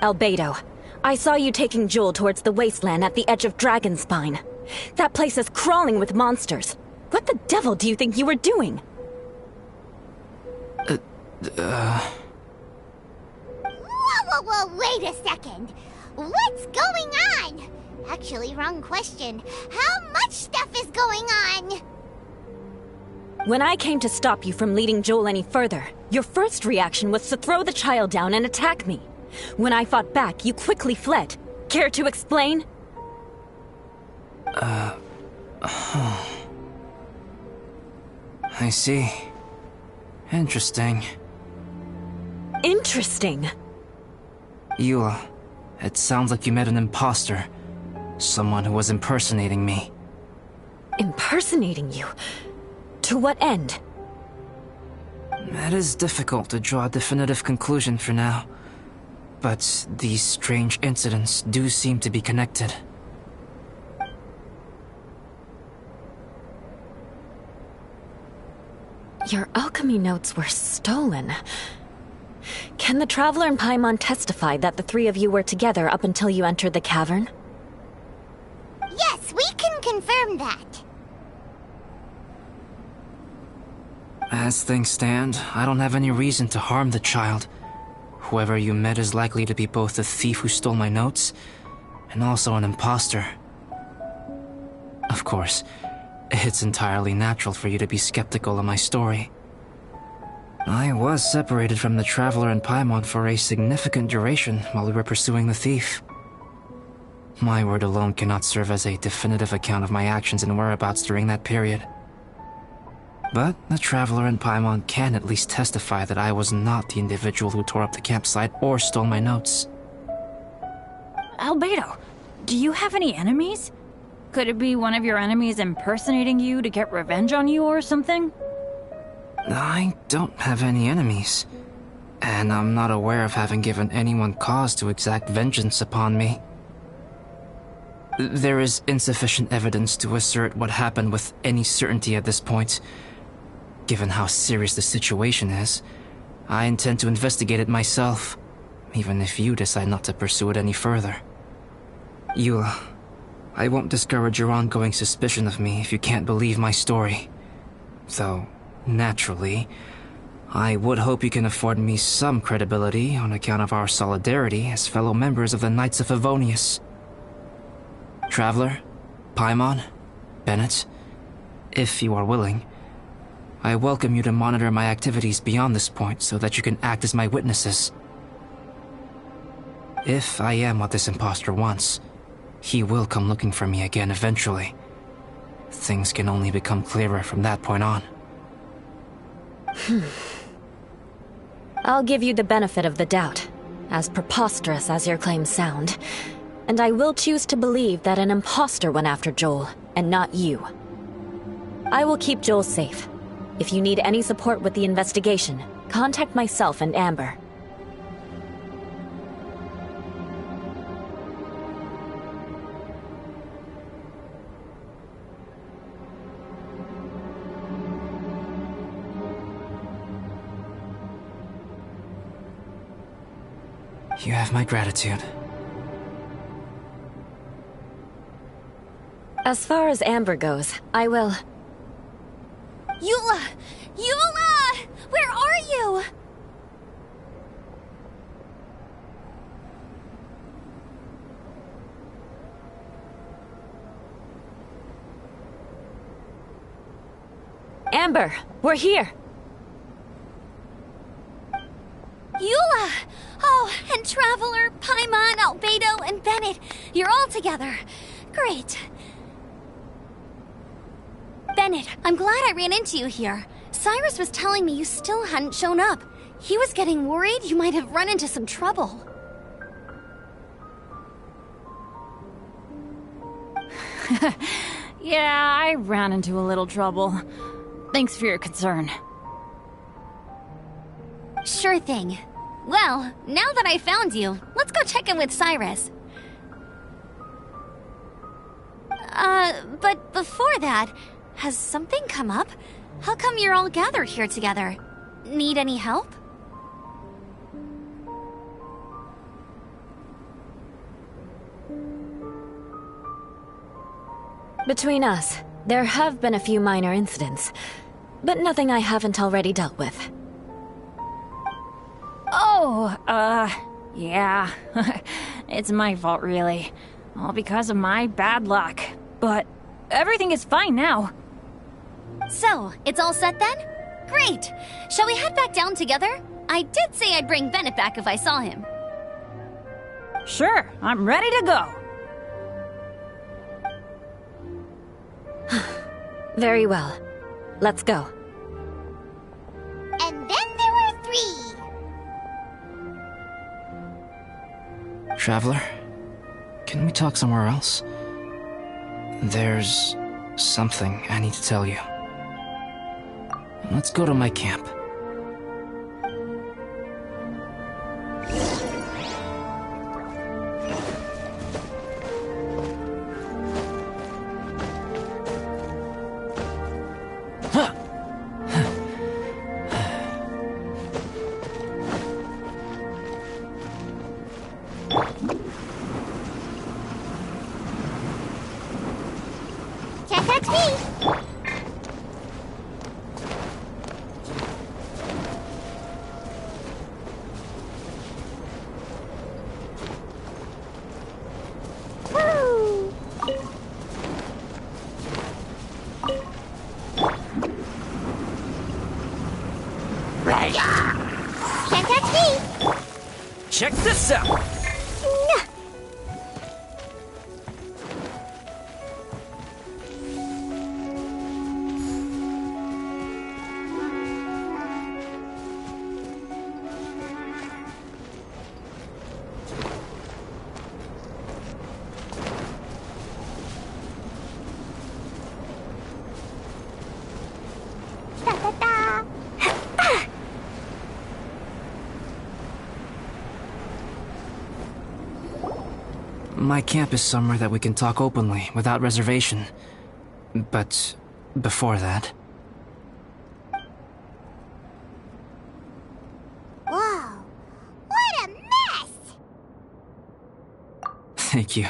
Albedo, I saw you taking Jewel towards the wasteland at the edge of Dragonspine. That place is crawling with monsters. What the devil do you think you were doing? Whoa, wait a second. What's going on? Actually, wrong question. How much stuff is going on? When I came to stop you from leading Joel any further, your first reaction was to throw the child down and attack me. When I fought back, you quickly fled. Care to explain? I see. Interesting. Interesting. Eula, it sounds like you met an imposter. Someone who was impersonating me. Impersonating you? To what end? It is difficult to draw a definitive conclusion for now. But these strange incidents do seem to be connected. Your alchemy notes were stolen. Can the Traveler and Paimon testify that the three of you were together up until you entered the cavern? Yes, we can confirm that. As things stand, I don't have any reason to harm the child. Whoever you met is likely to be both the thief who stole my notes, and also an imposter. Of course, it's entirely natural for you to be skeptical of my story. I was separated from the Traveler and Paimon for a significant duration while we were pursuing the thief. My word alone cannot serve as a definitive account of my actions and whereabouts during that period. But the Traveler and Paimon can at least testify that I was not the individual who tore up the campsite or stole my notes. Albedo, do you have any enemies? Could it be one of your enemies impersonating you to get revenge on you or something? I don't have any enemies, and I'm not aware of having given anyone cause to exact vengeance upon me. There is insufficient evidence to assert what happened with any certainty at this point. Given how serious the situation is, I intend to investigate it myself, even if you decide not to pursue it any further. Eula, I won't discourage your ongoing suspicion of me if you can't believe my story. Though, naturally, I would hope you can afford me some credibility on account of our solidarity as fellow members of the Knights of Favonius. Traveler, Paimon, Bennett, if you are willing, I welcome you to monitor my activities beyond this point so that you can act as my witnesses. If I am what this imposter wants, he will come looking for me again eventually. Things can only become clearer from that point on. I'll give you the benefit of the doubt, as preposterous as your claims sound. And I will choose to believe that an imposter went after Joel, and not you. I will keep Joel safe. If you need any support with the investigation, contact myself and Amber. You have my gratitude. As far as Amber goes, I will... Eula! Eula! Where are you? Amber, we're here. Eula! Oh, and Traveler, Paimon, Albedo, and Bennett. You're all together. Great. Bennett, I'm glad I ran into you here. Cyrus was telling me you still hadn't shown up. He was getting worried you might have run into some trouble. Yeah, I ran into a little trouble. Thanks for your concern. Sure thing. Well, now that I found you, let's go check in with Cyrus. But before that, has something come up? How come you're all gathered here together? Need any help? Between us, there have been a few minor incidents, but nothing I haven't already dealt with. Oh, yeah. It's my fault, really. All because of my bad luck. But everything is fine now. So, it's all set then? Great! Shall we head back down together? I did say I'd bring Bennett back if I saw him. Sure, I'm ready to go. Very well. Let's go. And then there were 3. Traveler, can we talk somewhere else? There's something I need to tell you. Let's go to my camp. Can't touch me! Woo! Can't touch me! Check this out! Da-da-da. My camp is somewhere that we can talk openly, without reservation. But before that... Whoa! What a mess! Thank you.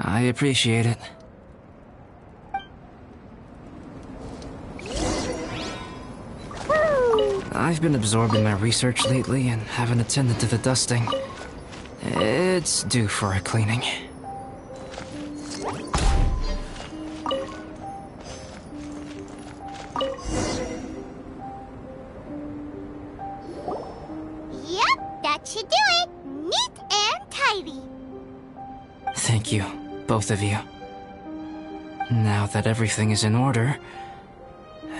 I appreciate it. I've been absorbed in my research lately and haven't attended to the dusting. It's due for a cleaning. Yep, that should do it. Neat and tidy. Thank you, both of you. Now that everything is in order,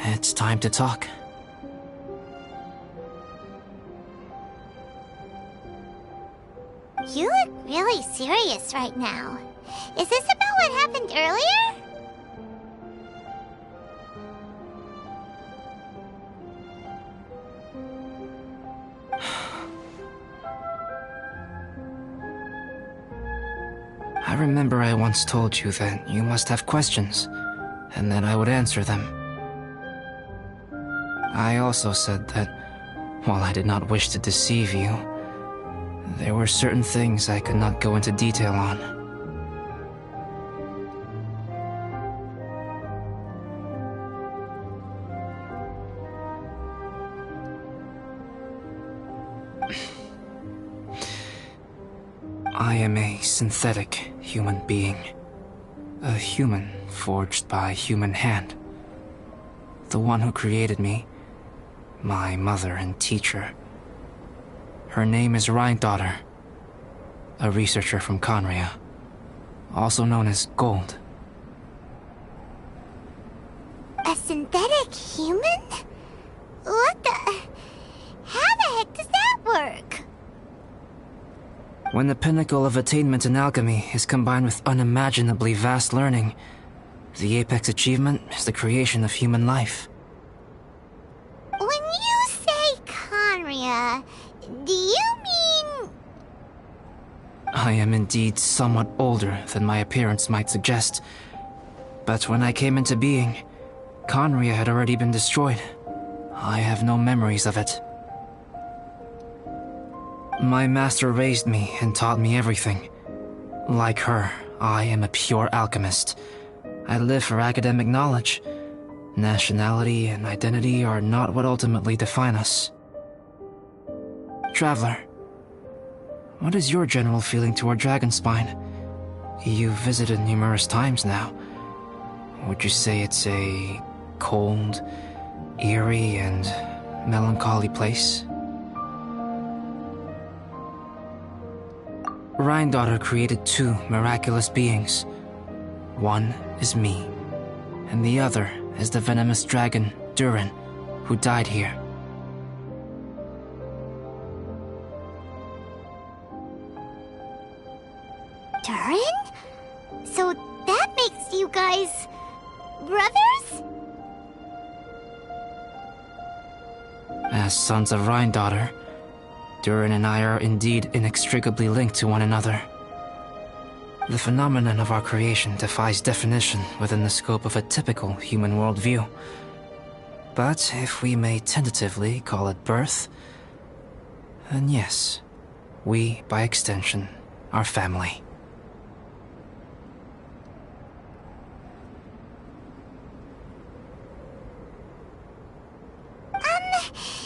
it's time to talk. You look really serious right now. Is this about what happened earlier? I remember I once told you that you must have questions, and that I would answer them. I also said that, while I did not wish to deceive you, there were certain things I could not go into detail on. I am a synthetic human being. A human forged by human hand. the one who created me, my mother and teacher. Her name is Rhine-daughter, a researcher from Conria, also known as Gold. A synthetic human? What the... How the heck does that work? When the pinnacle of attainment in alchemy is combined with unimaginably vast learning, the apex achievement is the creation of human life. When you say Conria, do you mean... I am indeed somewhat older than my appearance might suggest, but when I came into being, Conria had already been destroyed. I have no memories of it. My master raised me and taught me everything. Like her, I am a pure alchemist. I live for academic knowledge. Nationality and identity are not what ultimately define us. Traveler, what is your general feeling toward Dragonspine? You've visited numerous times now. Would you say it's a cold, eerie, and melancholy place? Rhine-daughter created two miraculous beings. One is me, and the other is the venomous dragon, Durin, who died here. Durin? So that makes you guys... brothers? As sons of Rhine-daughter, Durin and I are indeed inextricably linked to one another. The phenomenon of our creation defies definition within the scope of a typical human worldview. But if we may tentatively call it birth, then yes, we, by extension, are family.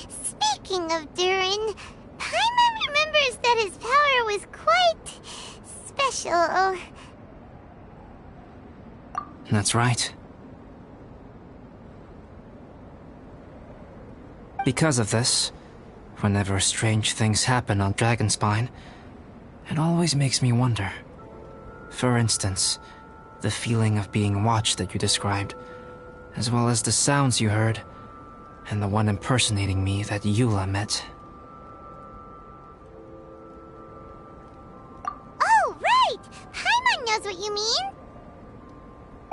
Speaking of Durin, Paimon remembers that his power was quite special. That's right. Because of this, whenever strange things happen on Dragonspine, it always makes me wonder. For instance, the feeling of being watched that you described, as well as the sounds you heard, and the one impersonating me that Eula met. Oh, right! Paimon knows what you mean!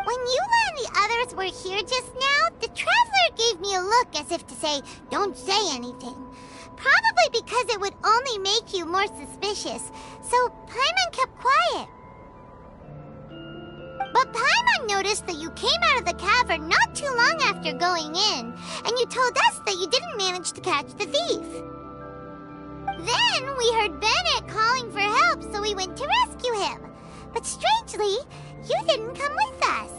When Eula and the others were here just now, the Traveler gave me a look as if to say, don't say anything. Probably because it would only make you more suspicious, so Paimon kept quiet. But Paimon noticed that you came out of the cavern not too long after going in, and you told us that you didn't manage to catch the thief. Then we heard Bennett calling for help, so we went to rescue him. But strangely, you didn't come with us.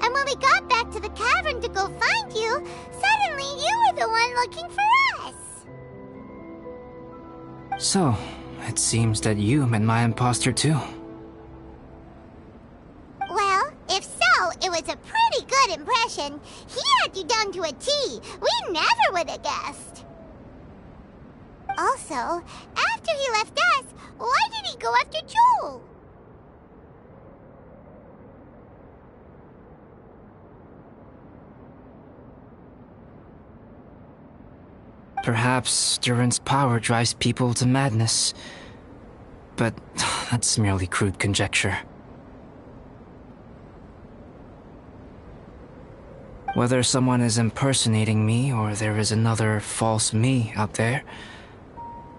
And when we got back to the cavern to go find you, suddenly you were the one looking for us. So, it seems that you met my imposter too. Well, if so, it was a pretty good impression. He had you down to a T. We never would have guessed. Also, after he left us, why did he go after Joel? Perhaps Durin's power drives people to madness. But that's merely crude conjecture. Whether someone is impersonating me or there is another false me out there,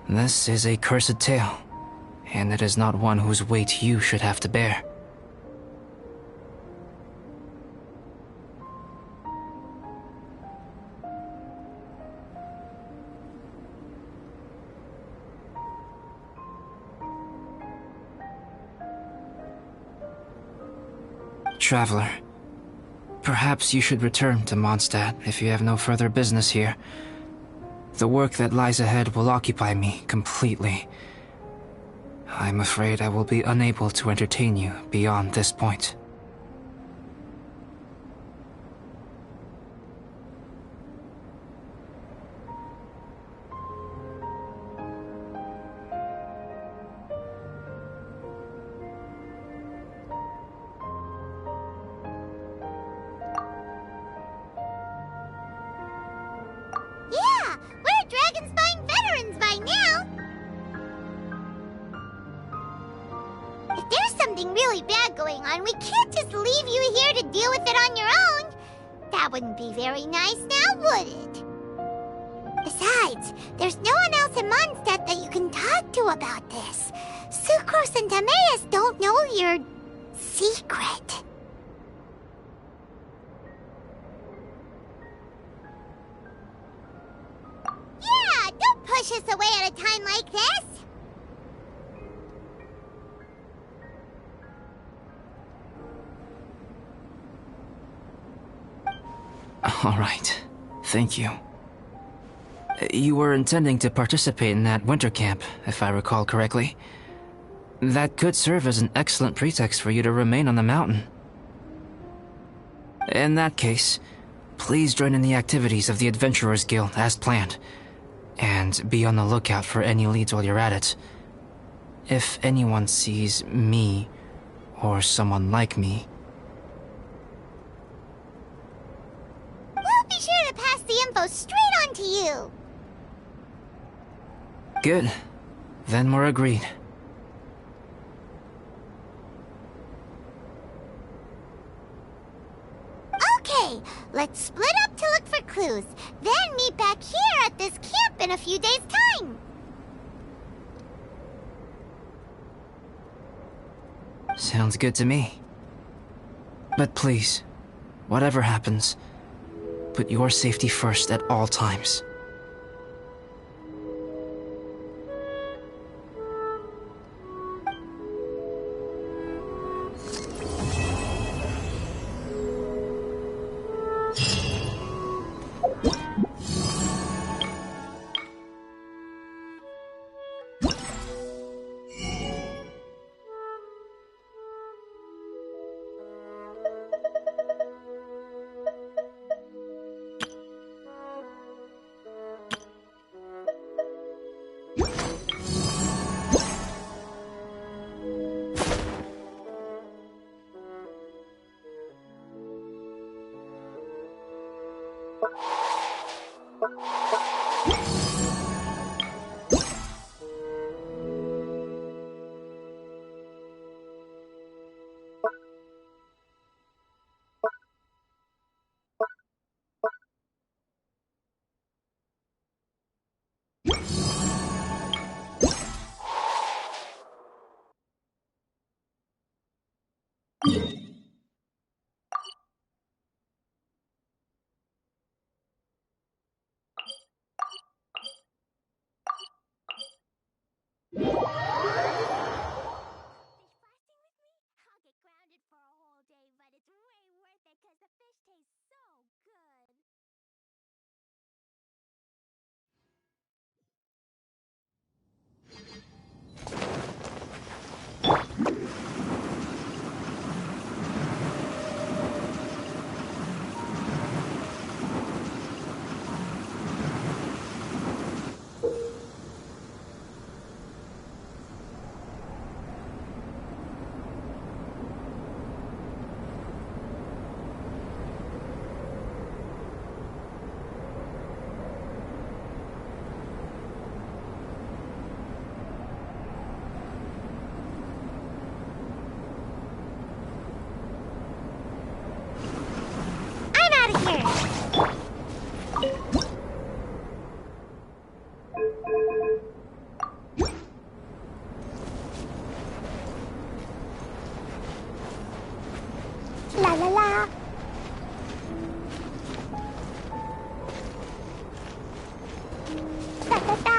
this is a cursed tale, and it is not one whose weight you should have to bear. Traveler, perhaps you should return to Mondstadt if you have no further business here. The work that lies ahead will occupy me completely. I'm afraid I will be unable to entertain you beyond this point. something really bad going on, we can't just leave you here to deal with it on your own. That wouldn't be very nice now, would it? Besides, there's no one else in Mondstadt that you can talk to about this. Sucrose and Timaeus don't know your secret. Yeah, don't push us away at a time like this. All right. Thank you. You were intending to participate in that winter camp, if I recall correctly. That could serve as an excellent pretext for you to remain on the mountain. In that case, please join in the activities of the Adventurers Guild as planned, and be on the lookout for any leads while you're at it. If anyone sees me, or someone like me... We'll be sure to pass the info straight on to you. Good. Then we're agreed. Okay, let's split up to look for clues, then meet back here at this camp in a few days' time. Sounds good to me. But please, whatever happens, put your safety first at all times. La la la. Da da da.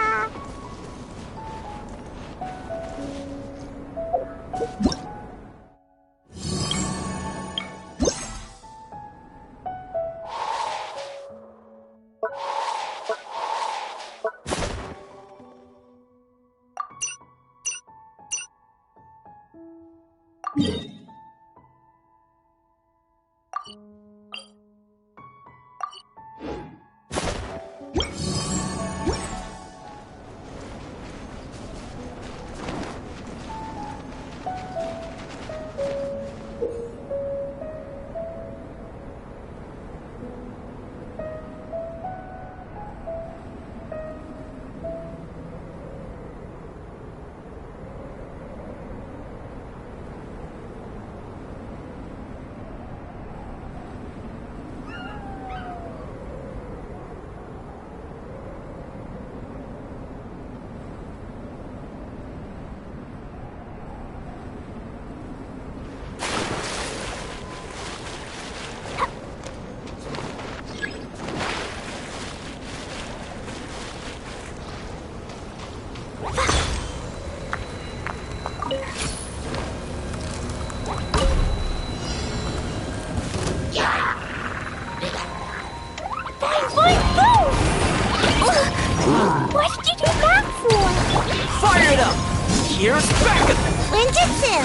What did you do that for? Fire it up! Here's backup! Ninjutsu!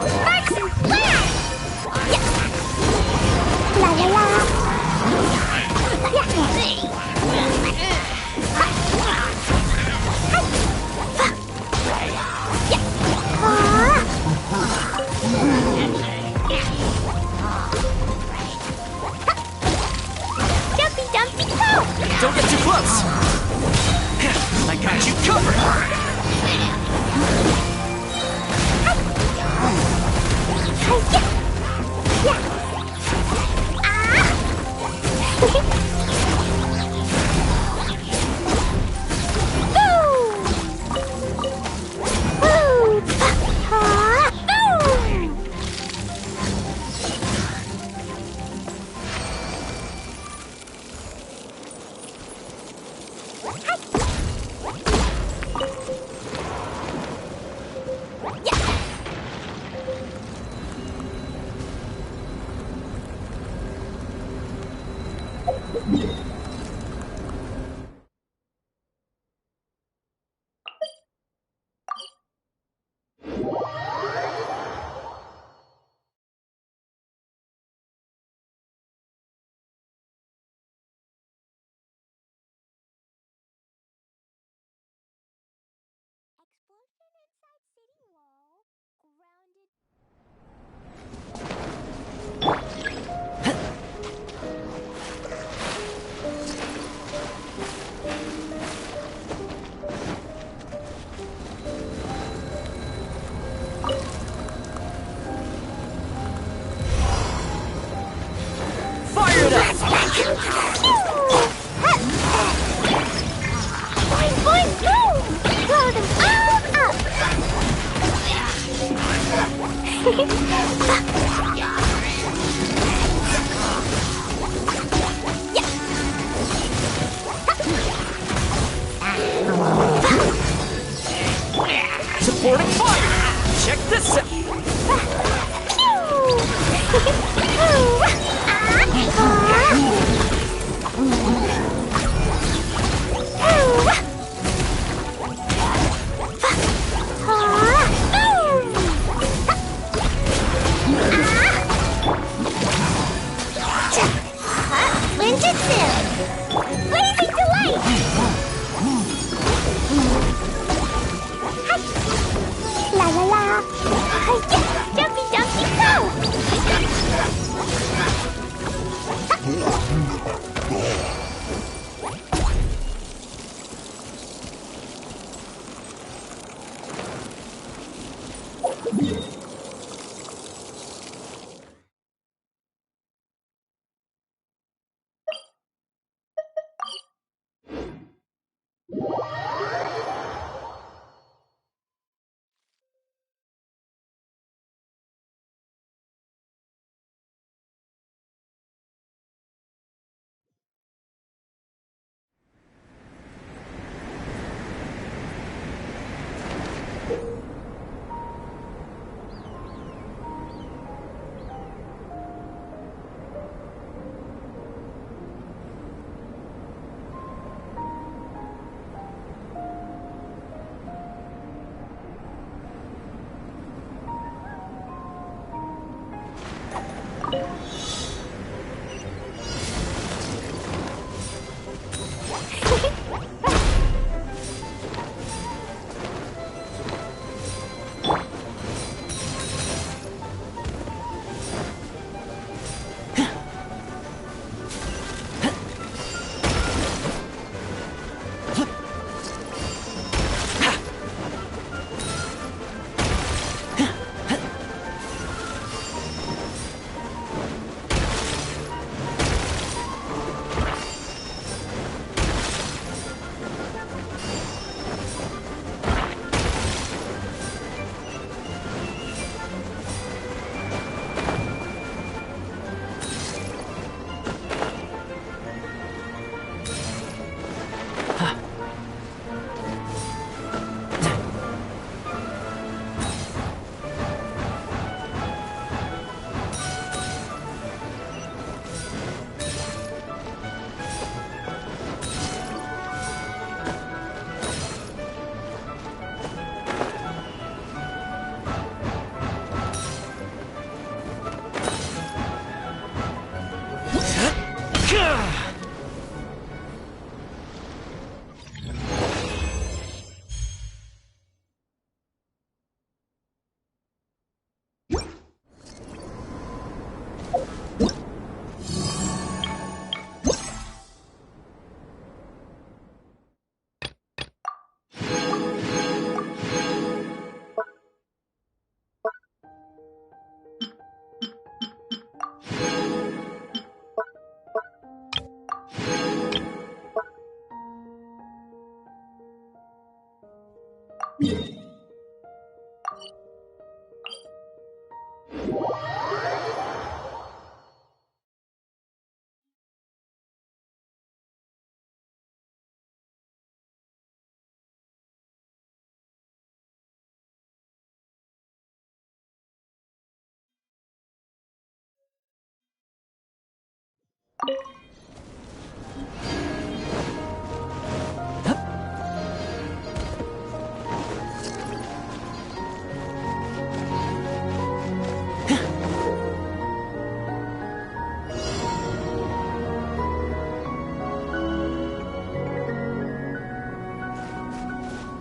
Sparks and flash! Yeah. La la la! Yeah. Jumpy, jumpy, go! Don't get too close! I got you covered! Explosion inside city wall. Grounded. Fire it up! Boing, boing, boom! Blow them all up! Supporting fire! Check this out! Ninjutsu! Blazing delight! La la la! Jumpy, jumpy, go!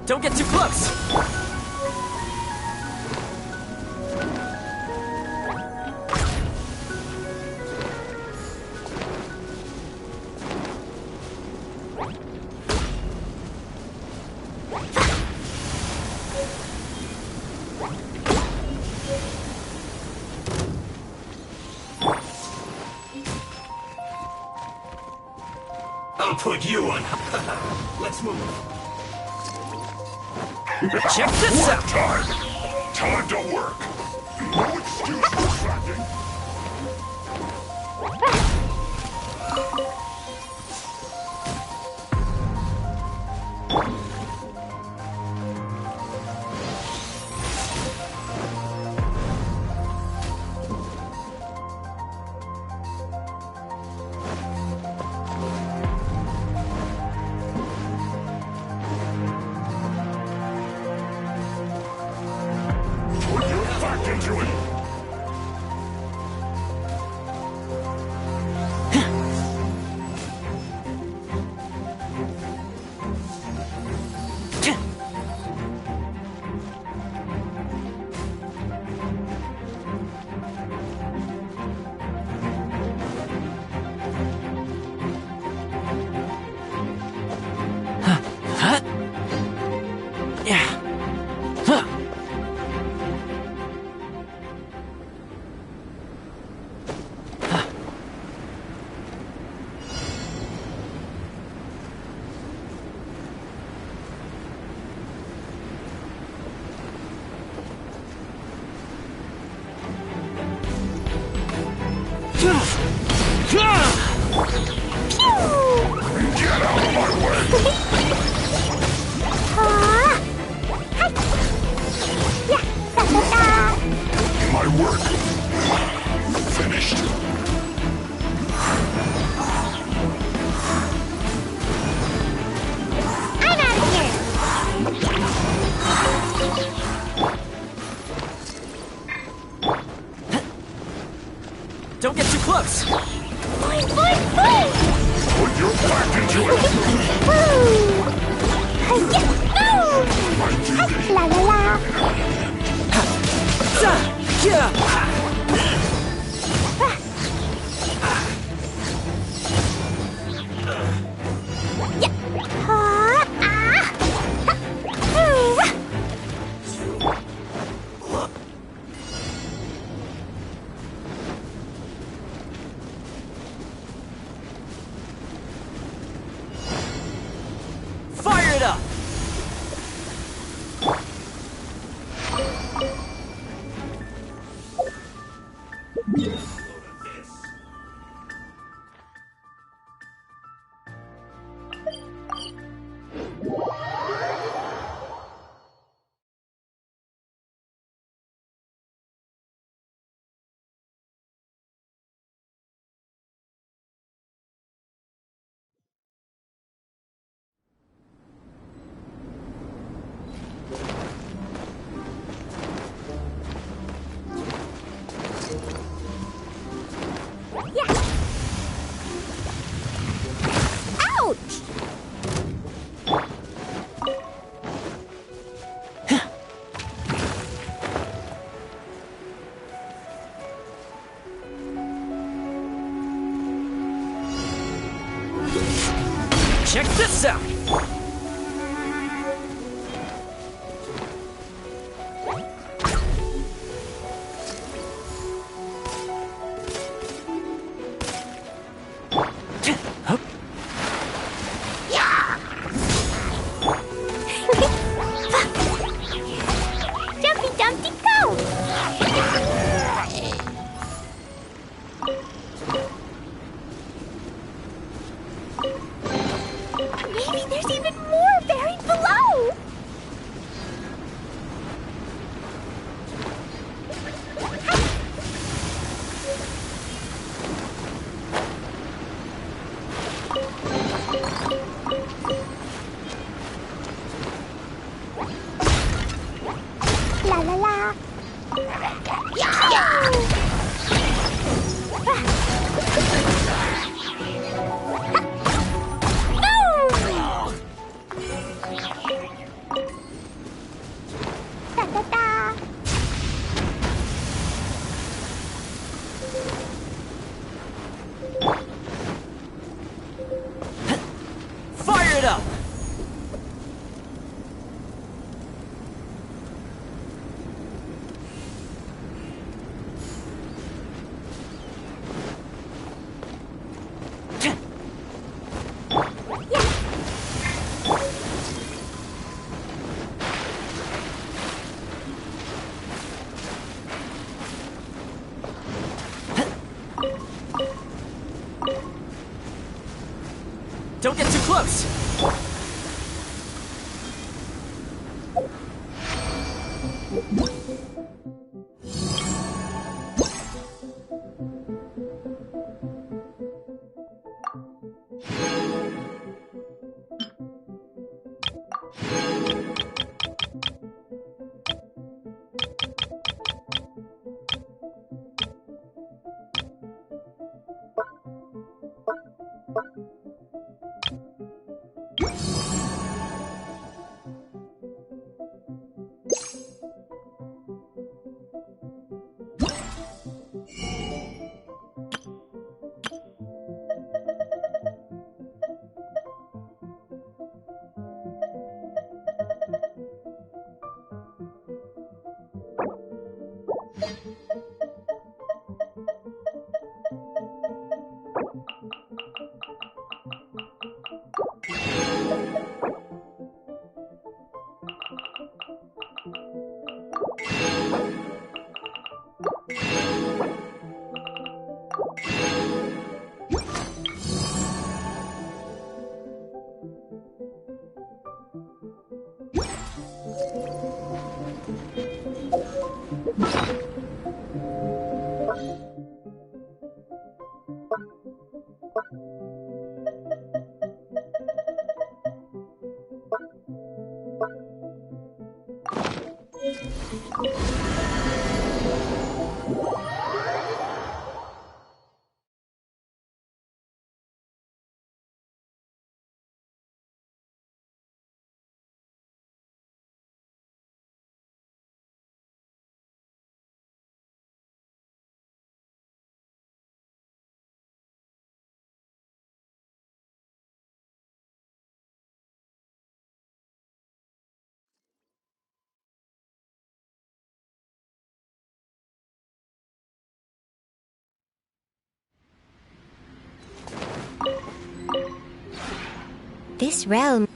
Don't get too close! I'll put you on. Let's move. Check this out! Time! Time to work! No excuse for slacking! Put your back into it! Yeah. Huh. Get out of my way! My work finished. I'm out of here! Don't get too close! Boing, boing, boing! Put your back into it! Woo! Hi-ya! My duty. La la la! Fire it up! Da-da-da. Fire it up! Don't get too close! This realm.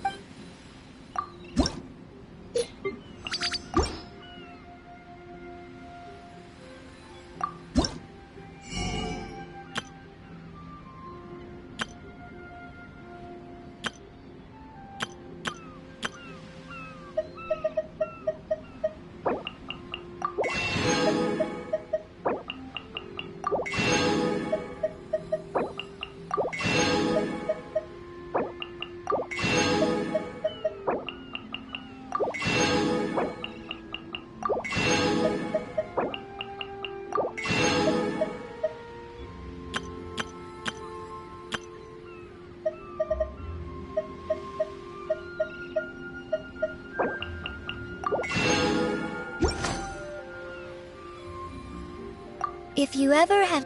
If you ever have...